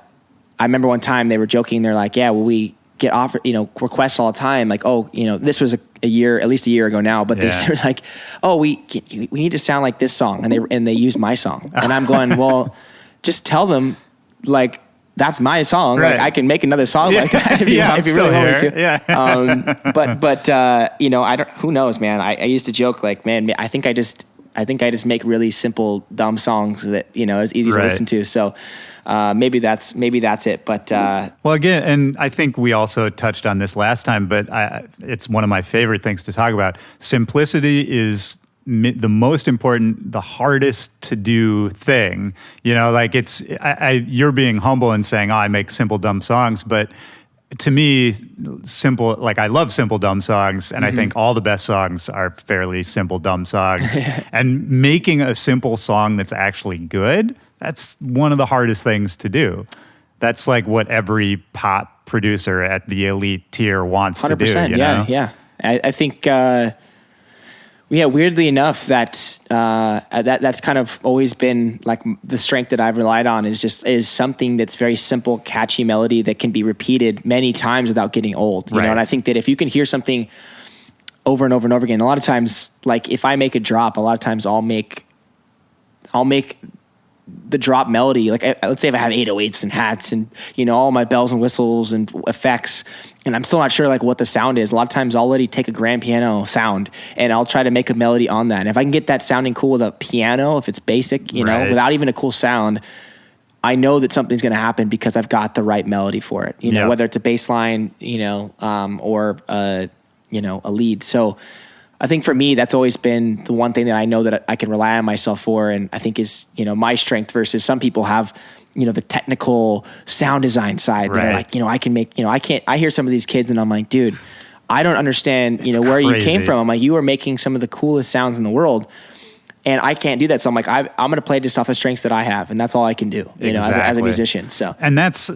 remember one time they were joking. They're like, "Yeah, well, we get offered, requests all the time. Like, oh, this was at least a year ago now. But they were like, oh, we need to sound like this song, and they used my song, and I'm going, well, just tell them, like, that's my song. Right. Like I can make another song like that if you, Yeah, if you I'm really want me still to. here. Yeah. But you know, I don't. Who knows, man? I used to joke like, man, I think I just make really simple, dumb songs that you know is easy to Right. listen to. So maybe that's it. But Well, again, and I think we also touched on this last time, but it's one of my favorite things to talk about. Simplicity is the most important, the hardest to do thing. You know, like you're being humble and saying, "Oh, I make simple, dumb songs," but to me, simple, like I love simple, dumb songs, and I think all the best songs are fairly simple, dumb songs. And making a simple song that's actually good, that's one of the hardest things to do. That's like what every pop producer at the elite tier wants to do. 100%. You Yeah, know? yeah. I think. Yeah, weirdly enough, that's kind of always been like the strength that I've relied on is something that's very simple, catchy melody that can be repeated many times without getting old. You know, and I think that if you can hear something over and over and over again, a lot of times, like if I make a drop, a lot of times I'll make the drop melody, like let's say if I have 808s and hats and you know all my bells and whistles and effects, and I'm still not sure like what the sound is. A lot of times I'll already take a grand piano sound and I'll try to make a melody on that. And if I can get that sounding cool with a piano, if it's basic, you know, without even a cool sound, I know that something's going to happen because I've got the right melody for it. You know, whether it's a bass line, you know, or you know, a lead. So I think for me, that's always been the one thing that I know that I can rely on myself for, and I think is, you know, my strength versus some people have, you know, the technical sound design side that are like, you know, I can make, you know, I hear some of these kids and I'm like, dude, I don't understand, you know, where you came from. I'm like, you are making some of the coolest sounds in the world. And I can't do that. So I'm like, I'm going to play just off the strengths that I have. And that's all I can do, you know, as a musician. So, and that's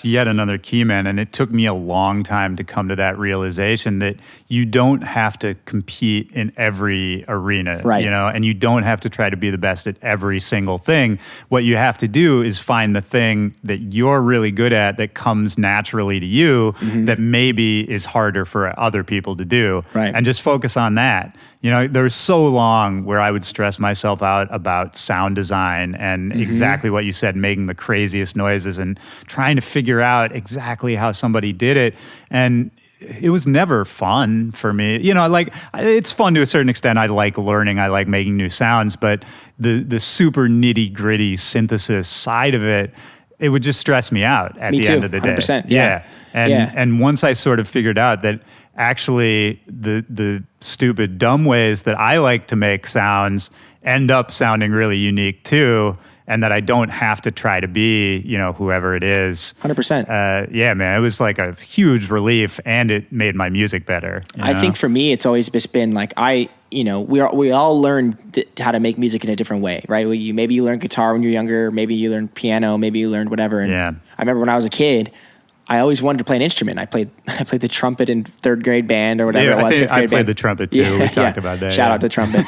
yet another key, man. And it took me a long time to come to that realization that you don't have to compete in every arena, you know, and you don't have to try to be the best at every single thing. What you have to do is find the thing that you're really good at that comes naturally to you that maybe is harder for other people to do. And just focus on that. You know, there was so long where I would stress myself out about sound design and exactly what you said, making the craziest noises and trying to figure out exactly how somebody did it. And it was never fun for me. You know, like it's fun to a certain extent. I like learning. I like making new sounds. But the super nitty gritty synthesis side of it, it would just stress me out at the end of the day. 100%, And once I sort of figured out that actually the stupid, dumb ways that I like to make sounds end up sounding really unique too, and that I don't have to try to be, you know, whoever it is. 100%. Yeah, man, it was like a huge relief, and it made my music better. I think for me, it's always just been like you know, we all learn how to make music in a different way, right? Maybe you learn guitar when you're younger, maybe you learn piano, maybe you learned whatever. And I remember when I was a kid, I always wanted to play an instrument. I played the trumpet in third grade band or whatever it was. I played the trumpet too. We talked about that. Shout out to trumpet.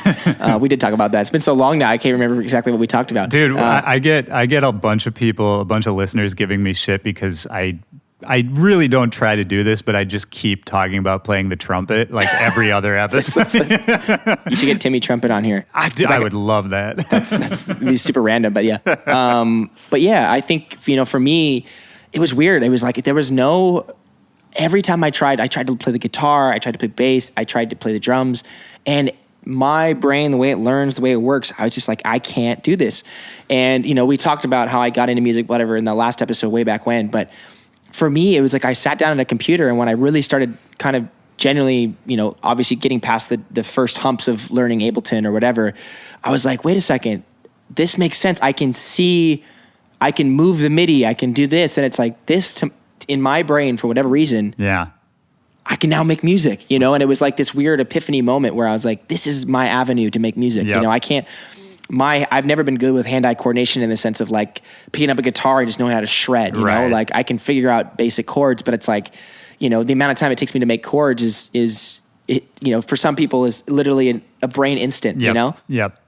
We did talk about that. It's been so long now, I can't remember exactly what we talked about. Dude, I get a bunch of people, a bunch of listeners giving me shit because I really don't try to do this, but I just keep talking about playing the trumpet like every other episode. You should get Timmy Trumpet on here. I would love that. That's be super random, but yeah. But yeah, I think, you know, for me, it was weird. It was like there was every time I tried to play the guitar, I tried to play bass, I tried to play the drums, and my brain, the way it learns, the way it works, I was just like, I can't do this. And, you know, we talked about how I got into music, whatever, in the last episode way back when, but for me, it was like I sat down at a computer, and when I really started kind of genuinely, you know, obviously getting past the first humps of learning Ableton or whatever, I was like, wait a second, this makes sense. I can see, I can move the MIDI, I can do this, and it's like this in my brain for whatever reason. Yeah. I can now make music, you know, and it was like this weird epiphany moment where I was like, this is my avenue to make music. You know, I've never been good with hand-eye coordination in the sense of like picking up a guitar and just knowing how to shred, you know, like I can figure out basic chords, but it's like, you know, the amount of time it takes me to make chords is you know, for some people is literally a brain instant, you know?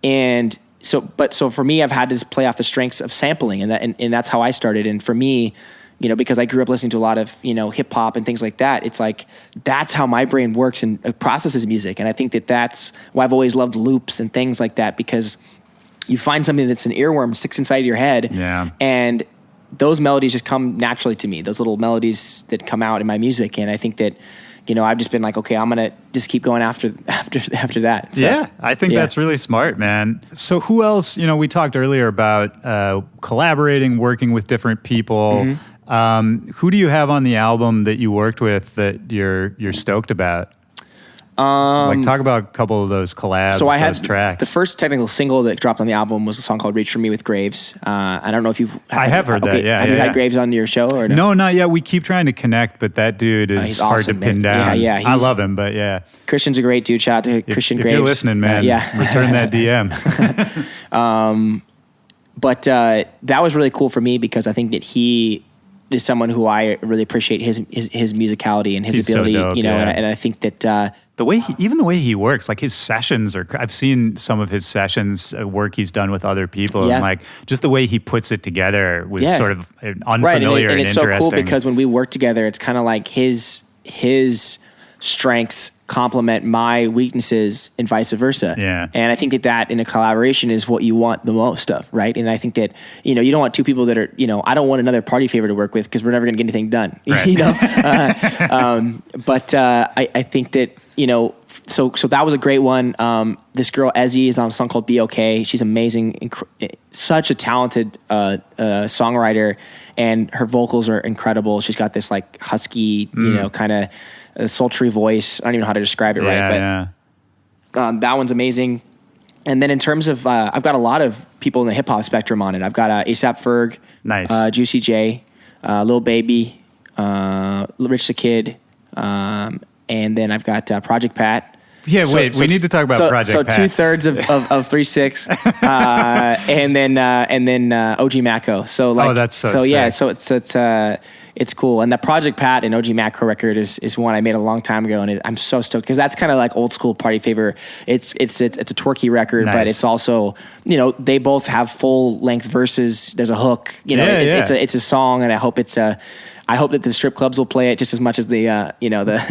And so for me, I've had to play off the strengths of sampling, and that's how I started. And for me, you know, because I grew up listening to a lot of, you know, hip hop and things like that, it's like, that's how my brain works and processes music. And I think that's why I've always loved loops and things like that, because you find something that's an earworm, sticks inside your head, and those melodies just come naturally to me. Those little melodies that come out in my music, and I think that, I've just been like, okay, I'm gonna just keep going after that. So, yeah, I think that's really smart, man. So who else? We talked earlier about collaborating, working with different people. Who do you have on the album that you worked with that you're stoked about? Talk about a couple of those collabs, so I had those tracks. The first technical single that dropped on the album was a song called "Reach for Me" with Graves. I don't know if I have heard that. Yeah, have you had Graves on your show or no? No, not yet. We keep trying to connect, but that dude is he's hard awesome, to pin man. down. Yeah, I love him, but yeah, Christian's a great dude. Shout out to Christian Graves. If you're listening, man, return that DM. But that was really cool for me because I think that he is someone who I really appreciate his musicality and his He's ability. so dope, and I think that. The way he works, like his sessions I've seen some of his sessions, work he's done with other people, and like just the way he puts it together was sort of unfamiliar and and it's interesting. so cool because when we work together, it's kind of like his strengths complement my weaknesses and vice versa. Yeah. And I think that in a collaboration is what you want the most of, right? And I think that, you don't want two people that are, I don't want another party favor to work with because we're never going to get anything done, right. But I think that, so that was a great one. This girl, Ezzy, is on a song called Be Okay. She's amazing, such a talented songwriter, and her vocals are incredible. She's got this like husky, kind of sultry voice. I don't even know how to describe it but that one's amazing. And then in terms of, I've got a lot of people in the hip hop spectrum on it. I've got A AP Ferg, nice, Juicy J, Lil Baby, Rich the Kid, and then I've got Project Pat. Yeah, we need to talk about Project Pat. So 2/3 of 3-6, and then OG Macco. So like, that's so sick. Yeah, so it's cool. And that Project Pat and OG Macco record is one I made a long time ago, and I'm so stoked because that's kind of like old school party favor. It's a twerky record, nice. but it's also they both have full length verses. There's a hook. It's a song, and I hope that the strip clubs will play it just as much as the.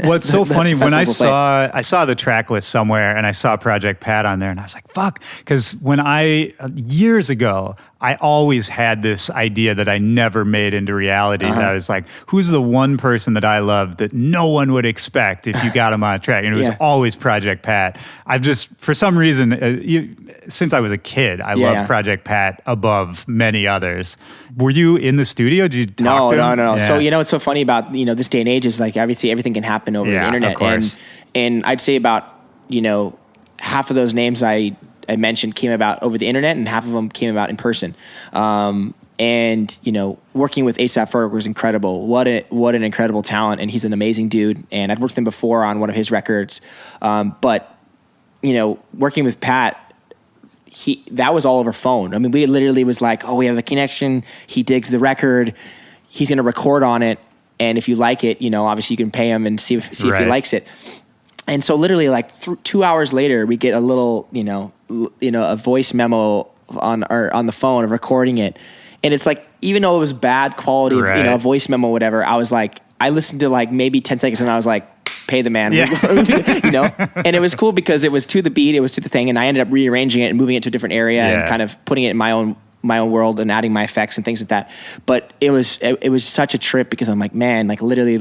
What's so funny when I saw saw the track list somewhere and I saw Project Pat on there and I was like, fuck, because when years ago I always had this idea that I never made into reality. That I was like, who's the one person that I love that no one would expect if you got him on a track? And it was always Project Pat. I've just, for some reason, since I was a kid, I love Project Pat above many others. Were you in the studio? Did you talk to him? No. Yeah. So, what's so funny about, this day and age is like, obviously everything can happen over the internet. Of course. And I'd say about, half of those names I mentioned came about over the internet and half of them came about in person. And, working with A AP Ferg was incredible. What an incredible talent. And he's an amazing dude. And I'd worked with him before on one of his records. But, working with Pat, that was all over phone. I mean, we literally was like, we have a connection. He digs the record. He's going to record on it. And if you like it, obviously you can pay him and see if he likes it. And so literally like 2 hours later, we get a little, a voice memo on the phone of recording it. And it's like, even though it was bad quality, a voice memo, whatever, I was like, I listened to like maybe 10 seconds and I was like, pay the man, and it was cool because it was to the beat, it was to the thing. And I ended up rearranging it and moving it to a different area and kind of putting it in my own world and adding my effects and things like that. But it was such a trip because I'm like, man, like literally,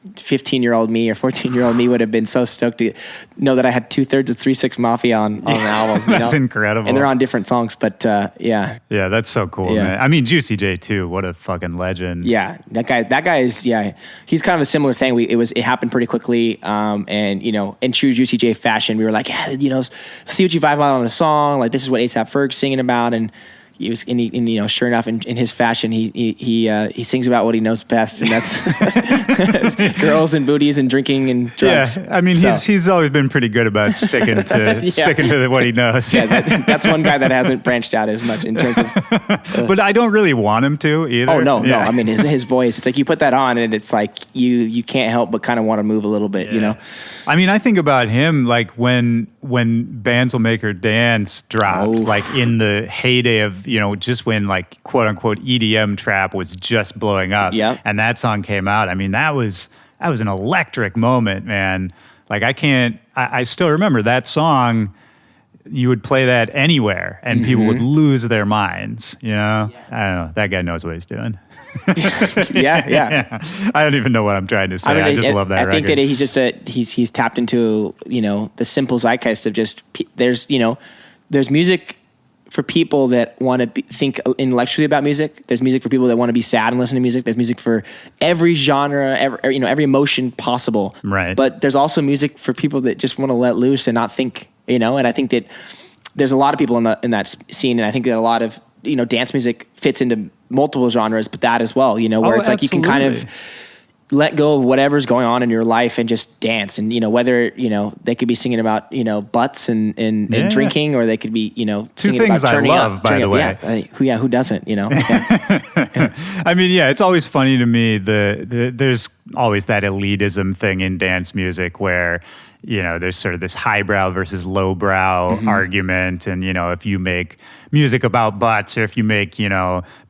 15-year-old me or 14-year-old me would have been so stoked to know that I had 2/3 of 3-6 Mafia on an album. That's incredible. And they're on different songs, but yeah. Yeah, that's so cool, man. I mean, Juicy J too. What a fucking legend. Yeah, that guy is, he's kind of a similar thing. It happened pretty quickly. And, in true Juicy J fashion, we were like, see what you vibe on the song. Like, this is what A AP Ferg's singing about. And he was, sure enough, in his fashion, he sings about what he knows best, and that's girls and booties and drinking and drugs. Yeah, I mean, he's always been pretty good about sticking to what he knows. Yeah, that's one guy that hasn't branched out as much in terms of. But I don't really want him to either. Oh no. I mean, his voice. It's like you put that on, and it's like you can't help but kind of want to move a little bit. I mean, I think about him like when Bands Will Make Her Dance dropped, like in the heyday of, just when like quote unquote EDM trap was just blowing up. Yeah. And that song came out. I mean, that was an electric moment, man. Like I still remember that song. you would play that anywhere and people would lose their minds, I don't know. That guy knows what he's doing. yeah. I don't even know what I'm trying to say. I just love that record. I think that he's just he's tapped into, the simple zeitgeist of just, there's music for people that want to think intellectually about music. There's music for people that want to be sad and listen to music. There's music for every genre, every emotion possible. Right. But there's also music for people that just want to let loose and not think, and I think that there's a lot of people in that scene, and I think that a lot of, dance music fits into multiple genres, but that as well, where it's like you can kind of let go of whatever's going on in your life and just dance. And, whether, they could be singing about, butts and drinking, or they could be, singing things about turning I love, up. By the way. Yeah. Who doesn't, Yeah. I mean, it's always funny to me. There's always that elitism thing in dance music where, there's sort of this highbrow versus lowbrow argument. And, if you make music about butts, or if you make,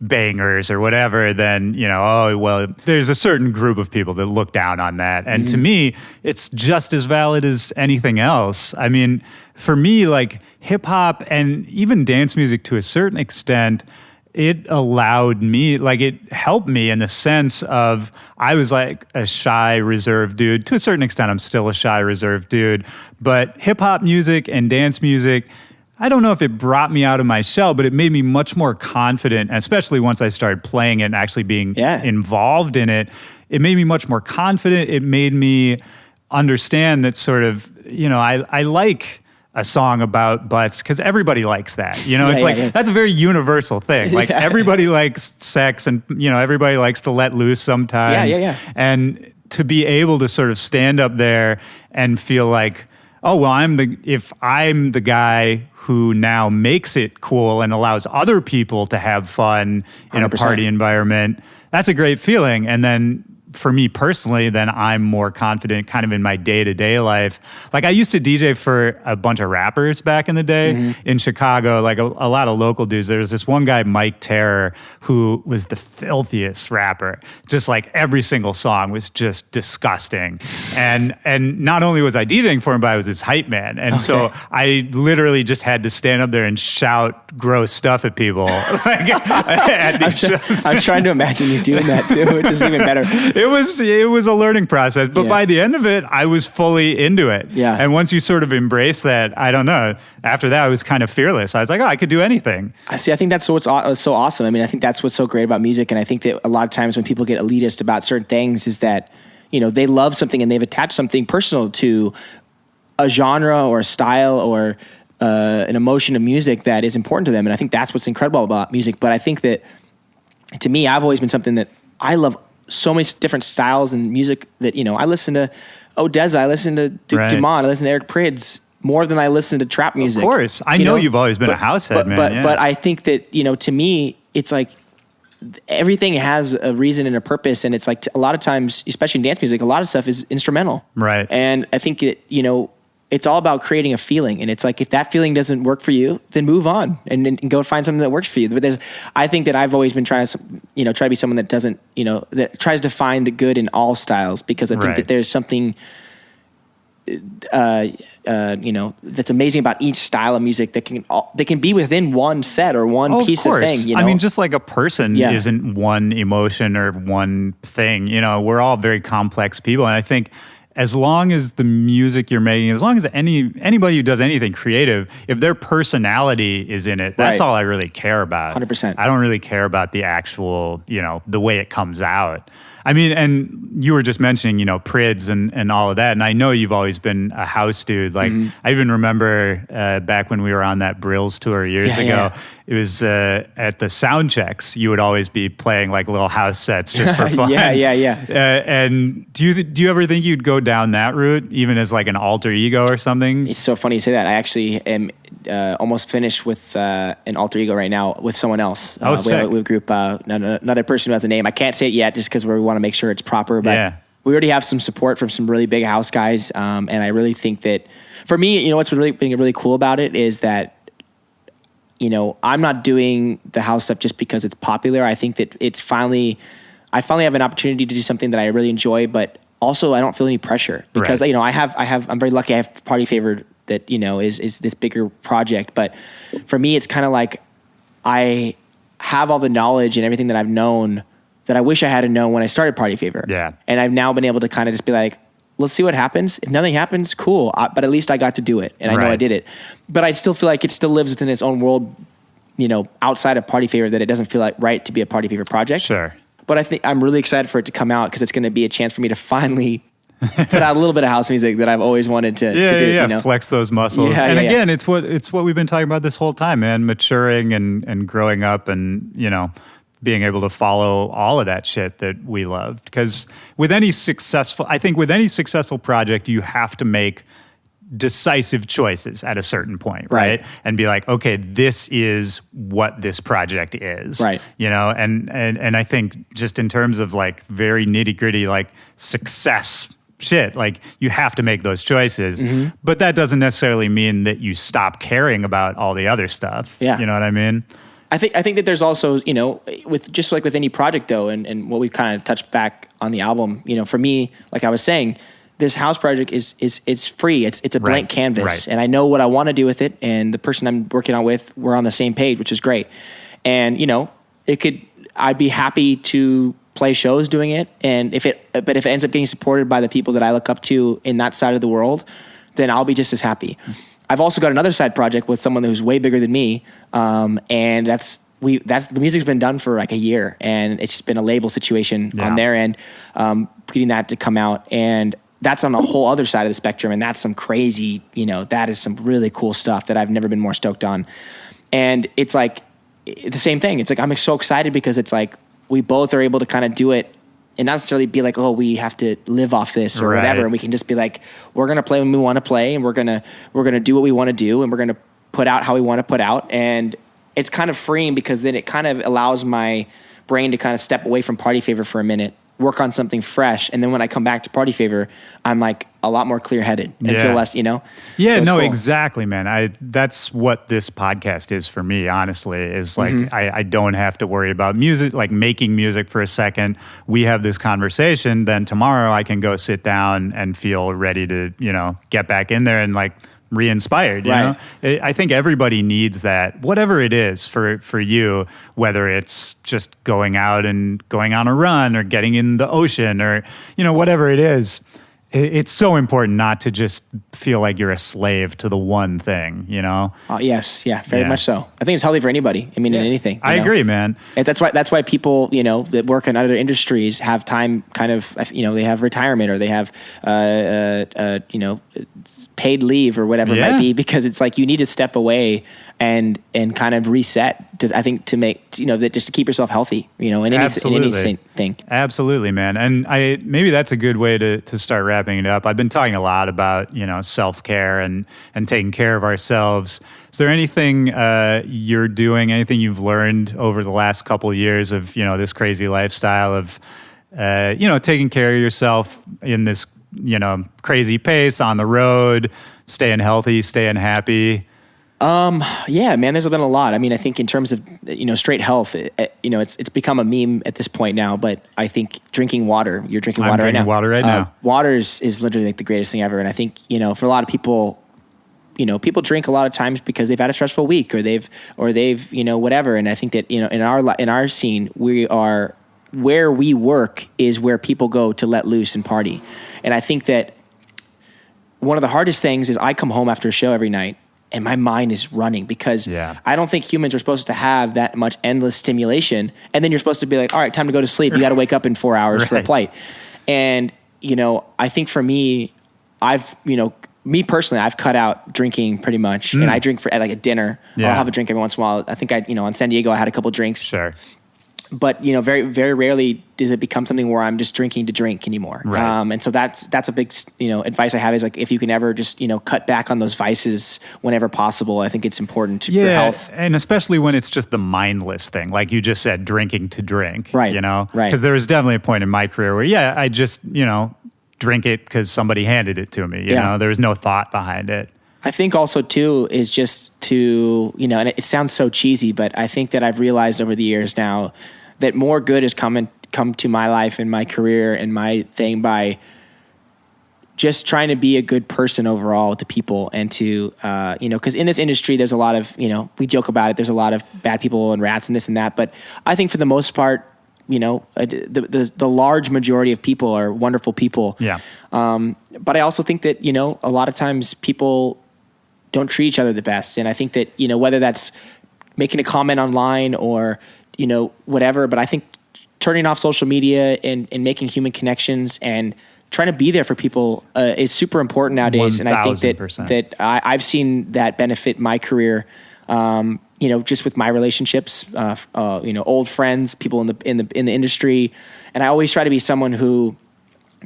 bangers or whatever, then, there's a certain group of people that look down on that. And to me, it's just as valid as anything else. I mean, for me, like hip hop and even dance music to a certain extent, it allowed me, it helped me in the sense of I was like a shy, reserved dude. To a certain extent, I'm still a shy, reserved dude. But hip hop music and dance music, I don't know if it brought me out of my shell, but it made me much more confident, especially once I started playing it and actually being involved in it. It made me much more confident. It made me understand that sort of, I like a song about butts because everybody likes that. That's a very universal thing. Like everybody likes sex and, everybody likes to let loose sometimes. And to be able to sort of stand up there and feel like, oh, well, if I'm the guy who now makes it cool and allows other people to have fun in 100%. A party environment, that's a great feeling. And then for me personally, then I'm more confident kind of in my day-to-day life. Like I used to DJ for a bunch of rappers back in the day in Chicago, like a lot of local dudes. There was this one guy, Mike Terror, who was the filthiest rapper. Just like every single song was just disgusting. And not only was I DJing for him, but I was his hype man. And so I literally just had to stand up there and shout gross stuff at people. I'm trying to imagine you doing that too, which is even better. It was a learning process, but by the end of it, I was fully into it. Yeah. And once you sort of embrace that, I don't know, after that, I was kind of fearless. I was like, oh, I could do anything. I think that's what's so awesome. I mean, I think that's what's so great about music. And I think that a lot of times when people get elitist about certain things is that, they love something and they've attached something personal to a genre or a style or an emotion of music that is important to them. And I think that's what's incredible about music. But I think that, to me, I've always been something that I love so many different styles and music that, I listen to Odessa, I listen to Duke Dumont, I listen to Eric Prydz more than I listen to trap music. Of course. I know you've always been a house head, man. But I think that, to me, it's like everything has a reason and a purpose. And it's like a lot of times, especially in dance music, a lot of stuff is instrumental. Right. And I think that, it's all about creating a feeling. And it's like, if that feeling doesn't work for you, then move on and go find something that works for you. But I think that I've always been trying to, try to be someone that doesn't, that tries to find the good in all styles, because I think that there's something, that's amazing about each style of music that can be within one set or one piece of thing. I mean, just like a person isn't one emotion or one thing, we're all very complex people. And I think, as long as the music you're making, as long as anybody who does anything creative, if their personality is in it, that's all I really care about. 100%. I don't really care about the actual, the way it comes out. I mean, and you were just mentioning, Prydz and all of that. And I know you've always been a house dude. Like, I even remember back when we were on that Brills tour years ago, it was at the sound checks, you would always be playing like little house sets just for fun. And do you ever think you'd go down that route, even as like an alter ego or something? It's so funny you say that. I actually am almost finished with an alter ego right now with someone else. We have a group, another person who has a name. I can't say it yet just because we want to make sure it's proper, but we already have some support from some really big house guys. And I really think that for me, what's really been really cool about it is that, I'm not doing the house stuff just because it's popular. I think that I finally have an opportunity to do something that I really enjoy, but also I don't feel any pressure because, I'm very lucky. I have party favored that, is this bigger project. But for me, it's kind of like I have all the knowledge and everything that I've known that I wish I had known when I started Party Favor. Yeah. And I've now been able to kind of just be like, let's see what happens. If nothing happens, cool. But at least I got to do it, and I know I did it. But I still feel like it still lives within its own world, outside of Party Favor, that it doesn't feel like right to be a Party Favor project. Sure. But I think I'm really excited for it to come out because it's going to be a chance for me to finally put out a little bit of house music that I've always wanted to do. Yeah. Flex those muscles. And again, it's what we've been talking about this whole time, man. Maturing and growing up, and being able to follow all of that shit that we loved. Because with any successful project, you have to make decisive choices at a certain point, right? And be like, okay, this is what this project is, right? And I think just in terms of like very nitty gritty, like success shit, like you have to make those choices, but that doesn't necessarily mean that you stop caring about all the other stuff. Yeah. You know what I mean? I think that there's also, with just like with any project though, and what we kind of touched back on the album, for me, like I was saying, this house project is free. It's a blank canvas, and I know what I want to do with it. And the person I'm working on with, we're on the same page, which is great. And I'd be happy to play shows doing it. And if it ends up getting supported by the people that I look up to in that side of the world, then I'll be just as happy. I've also got another side project with someone who's way bigger than me, and the music's been done for like a year, and it's just been a label situation on their end, getting that to come out, and that's on a whole other side of the spectrum, and that's some crazy, that is some really cool stuff that I've never been more stoked on, and it's like the same thing. It's like I'm so excited because it's like we both are able to kind of do it. And not necessarily be like, oh, we have to live off this or whatever. And we can just be like, we're going to play when we want to play, and we're going to do what we want to do, and we're going to put out how we want to put out. And it's kind of freeing because then it kind of allows my brain to kind of step away from Party Favor for a minute, work on something fresh. And then when I come back to Party Favor, I'm like a lot more clear-headed and feel less, Yeah, so no, cool. Exactly, man. That's what this podcast is for me, honestly, is like, I don't have to worry about music, like making music for a second. We have this conversation, then tomorrow I can go sit down and feel ready to, get back in there and like re-inspired, you know? I think everybody needs that, whatever it is for you, whether it's just going out and going on a run or getting in the ocean or, whatever it is. It's so important not to just feel like you're a slave to the one thing, Yes, yeah, very much so. I think it's healthy for anybody. I mean, in anything. I agree, man. And that's why people, that work in other industries have time kind of, they have retirement or they have, paid leave or whatever it might be, because it's like you need to step away and kind of reset to make, that just to keep yourself healthy, in anything. Absolutely, man. And maybe that's a good way to start wrapping it up. I've been talking a lot about, self-care and taking care of ourselves. Is there anything you're doing, anything you've learned over the last couple of years of, this crazy lifestyle of, taking care of yourself in this, crazy pace on the road, staying healthy, staying happy? Yeah, man, there's been a lot. I mean, I think in terms of, straight health, it's become a meme at this point now, but I think drinking water, you're drinking water right now. I'm drinking water right now. Water is literally like the greatest thing ever. And I think, for a lot of people, people drink a lot of times because they've had a stressful week or they've, whatever. And I think that, in our scene, where we work is where people go to let loose and party. And I think that one of the hardest things is I come home after a show every night and my mind is running because I don't think humans are supposed to have that much endless stimulation. And then you're supposed to be like, all right, time to go to sleep. You got to wake up in 4 hours for a flight. And, I think for me, me personally, I've cut out drinking pretty much. And I drink at like a dinner. Or I'll have a drink every once in a while. I think on San Diego, I had a couple drinks. Sure. But, very, very rarely does it become something where I'm just drinking to drink anymore. Right. And so that's a big, advice I have is like, if you can ever just, cut back on those vices whenever possible, I think it's important for health. And especially when it's just the mindless thing, like you just said, drinking to drink, right? Right. Because there was definitely a point in my career where, I just, drink it because somebody handed it to me, you know, there was no thought behind it. I think also too is just to, and it sounds so cheesy, but I think that I've realized over the years now that more good has come to my life and my career and my thing by just trying to be a good person overall to people and to, because in this industry, there's a lot of, we joke about it. There's a lot of bad people and rats and this and that. But I think for the most part, the large majority of people are wonderful people. Yeah. But I also think that, a lot of times people don't treat each other the best. And I think that, whether that's making a comment online or, whatever, but I think turning off social media and making human connections and trying to be there for people is super important nowadays. 1000%. And I think that I've seen that benefit my career, just with my relationships, old friends, people in the industry. And I always try to be someone who,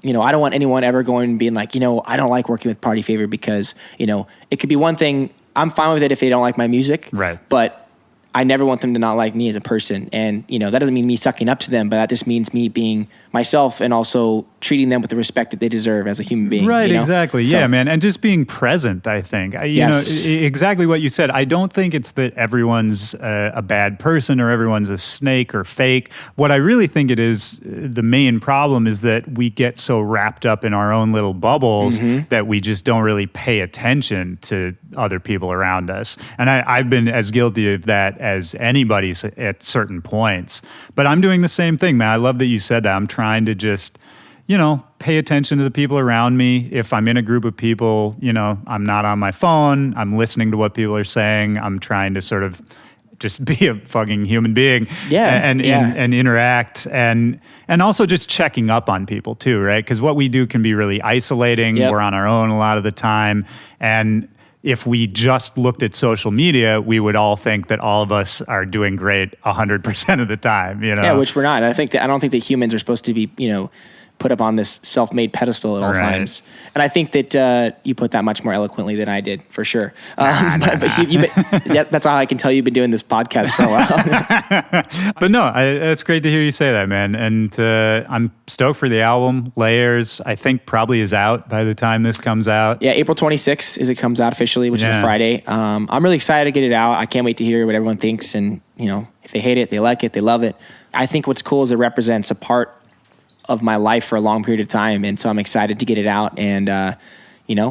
I don't want anyone ever going and being like, I don't like working with Party Favor because, it could be one thing. I'm fine with it if they don't like my music. Right. But I never want them to not like me as a person. And, that doesn't mean me sucking up to them, but that just means me being myself and also treating them with the respect that they deserve as a human being. Right, exactly. So, yeah, man. And just being present, I think. Yes. Exactly what you said. I don't think it's that everyone's a bad person or everyone's a snake or fake. What I really think it is, the main problem is that we get so wrapped up in our own little bubbles that we just don't really pay attention to other people around us. And I've been as guilty of that as anybody at certain points. But I'm doing the same thing, man. I love that you said that. I'm trying to just, pay attention to the people around me. If I'm in a group of people, I'm not on my phone. I'm listening to what people are saying. I'm trying to sort of just be a fucking human being and interact and also just checking up on people too, right? Because what we do can be really isolating. Yep. We're on our own a lot of the time. And if we just looked at social media, we would all think that all of us are doing great 100% of the time, Yeah, which we're not. I don't think that humans are supposed to be, put up on this self-made pedestal at all times. And I think that you put that much more eloquently than I did, for sure. That's how I can tell you've been doing this podcast for a while. But no, it's great to hear you say that, man. And I'm stoked for the album. Layers, I think probably is out by the time this comes out. Yeah, April 26th is it comes out officially, which is a Friday. I'm really excited to get it out. I can't wait to hear what everyone thinks. And, if they hate it, they like it, they love it. I think what's cool is it represents a part of my life for a long period of time. And so I'm excited to get it out and,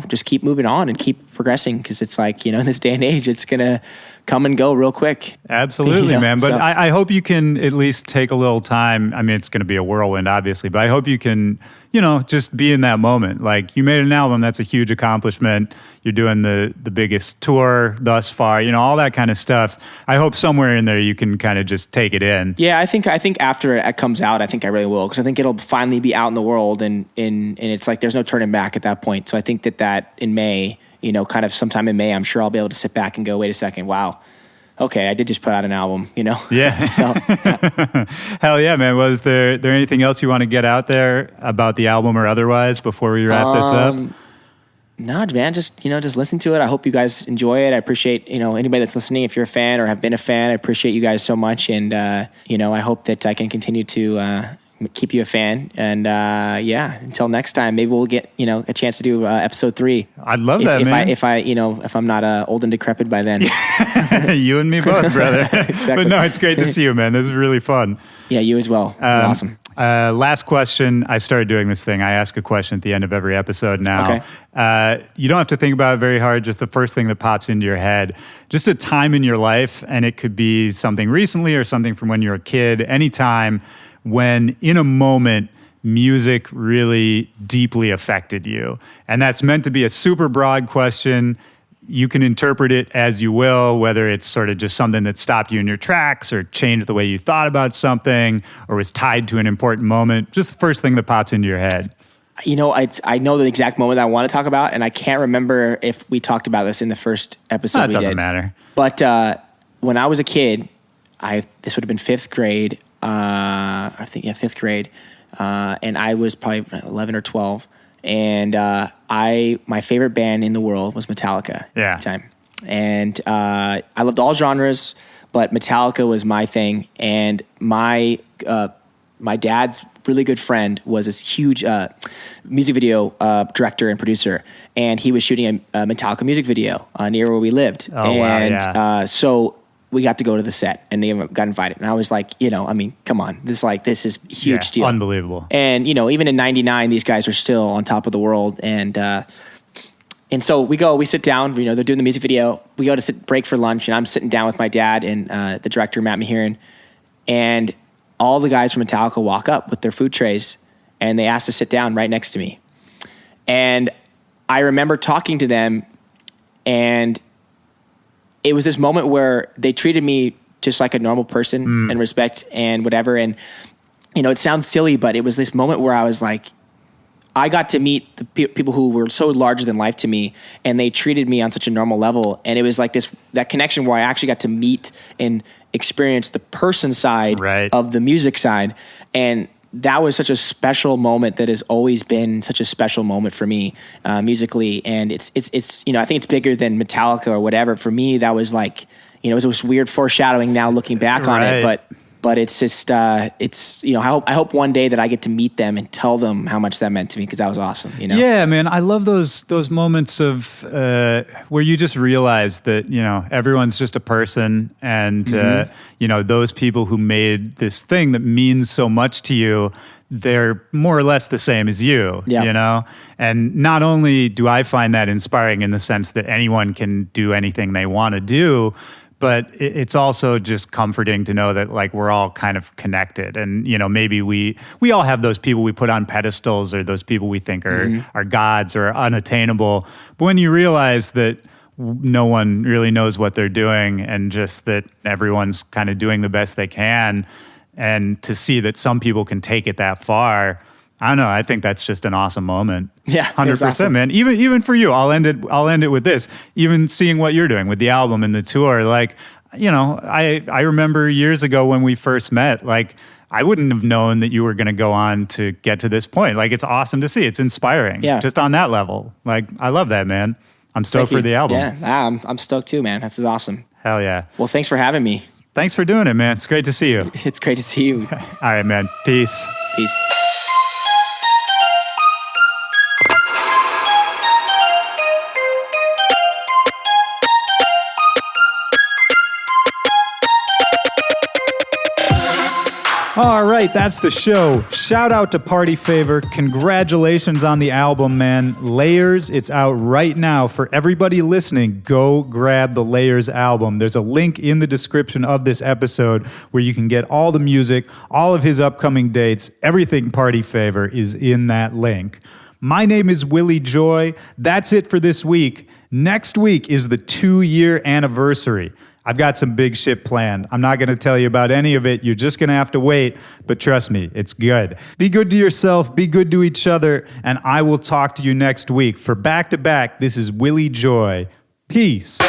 just keep moving on and keep progressing. Cause it's like, in this day and age, it's going to come and go real quick. Absolutely, man. But I hope you can at least take a little time. I mean, it's going to be a whirlwind, obviously, but I hope you can, just be in that moment. Like, you made an album, that's a huge accomplishment. You're doing the biggest tour thus far, all that kind of stuff. I hope somewhere in there you can kind of just take it in. Yeah, I think after it comes out, I think I really will, because I think it'll finally be out in the world, and it's like there's no turning back at that point. So I think that in May, kind of sometime in May, I'm sure I'll be able to sit back and go, wait a second, wow. Okay, I did just put out an album, Yeah. So, yeah. Hell yeah, man. Was there anything else you want to get out there about the album or otherwise before we wrap this up? No, man, just listen to it. I hope you guys enjoy it. I appreciate, anybody that's listening, if you're a fan or have been a fan, I appreciate you guys so much. And, I hope that I can continue to keep you a fan. And until next time, maybe we'll get a chance to do episode 3. I'd love that, man. If I'm not old and decrepit by then. You and me both, brother. Exactly. But no, it's great to see you, man. This is really fun. Yeah, you as well. It was awesome. Last question. I started doing this thing. I ask a question at the end of every episode now. Okay. You don't have to think about it very hard. Just the first thing that pops into your head. Just a time in your life, and it could be something recently or something from when you were a kid, any time when in a moment music really deeply affected you. And that's meant to be a super broad question. You can interpret it as you will, whether it's sort of just something that stopped you in your tracks or changed the way you thought about something or was tied to an important moment. Just the first thing that pops into your head. I know the exact moment that I want to talk about, and I can't remember if we talked about this in the first episode we did. It doesn't matter. But when I was a kid, this would have been 5th grade, I think, 5th grade, and I was probably 11 or 12. And my favorite band in the world was Metallica at the time. And I loved all genres, but Metallica was my thing. And my dad's really good friend was this huge music video director and producer, and he was shooting a Metallica music video near where we lived. Oh, wow, yeah. So we got to go to the set and they got invited. And I was like, I mean, come on, this is a huge deal. Unbelievable. And, even in 99, these guys are still on top of the world. And so we sit down, they're doing the music video. We go to break for lunch, and I'm sitting down with my dad and the director, Matt Maheron. And all the guys from Metallica walk up with their food trays, and they ask to sit down right next to me. And I remember talking to them, and it was this moment where they treated me just like a normal person and respect and whatever. And, it sounds silly, but it was this moment where I was like, I got to meet the people who were so larger than life to me, and they treated me on such a normal level. And it was like that connection where I actually got to meet and experience the person side of the music side. And that was such a special moment that has always been such a special moment for me musically. And it's I think it's bigger than Metallica or whatever. For me, that was like, it was this weird foreshadowing now looking back on it, but it's just, I hope one day that I get to meet them and tell them how much that meant to me, because that was awesome, Yeah, man, I love those moments of where you just realize that, everyone's just a person, and, those people who made this thing that means so much to you, they're more or less the same as you, And not only do I find that inspiring in the sense that anyone can do anything they want to do, but it's also just comforting to know that like we're all kind of connected, and maybe we all have those people we put on pedestals, or those people we think are gods or unattainable. But when you realize that no one really knows what they're doing, and just that everyone's kind of doing the best they can, and to see that some people can take it that far, I don't know. I think that's just an awesome moment. Yeah, 100%, awesome. man. Even for you, I'll end it with this. Even seeing what you're doing with the album and the tour, like, I remember years ago when we first met, like, I wouldn't have known that you were going to go on to get to this point. Like, it's awesome to see. It's inspiring. Yeah. Just on that level. Like, I love that, man. I'm stoked for the album. Yeah, I'm stoked too, man. That's awesome. Hell yeah. Well, thanks for having me. Thanks for doing it, man. It's great to see you. It's great to see you. All right, man. Peace. Peace. All right, that's the show. Shout out to Party Favor. Congratulations on the album, man. Layers, it's out right now. For everybody listening, go grab the Layers album. There's a link in the description of this episode where you can get all the music, all of his upcoming dates, everything Party Favor is in that link. My name is Willy Joy. That's it for this week. Next week is the 2-year anniversary. I've got some big shit planned. I'm not going to tell you about any of it. You're just going to have to wait. But trust me, it's good. Be good to yourself. Be good to each other. And I will talk to you next week. For Back to Back, this is Willy Joy. Peace.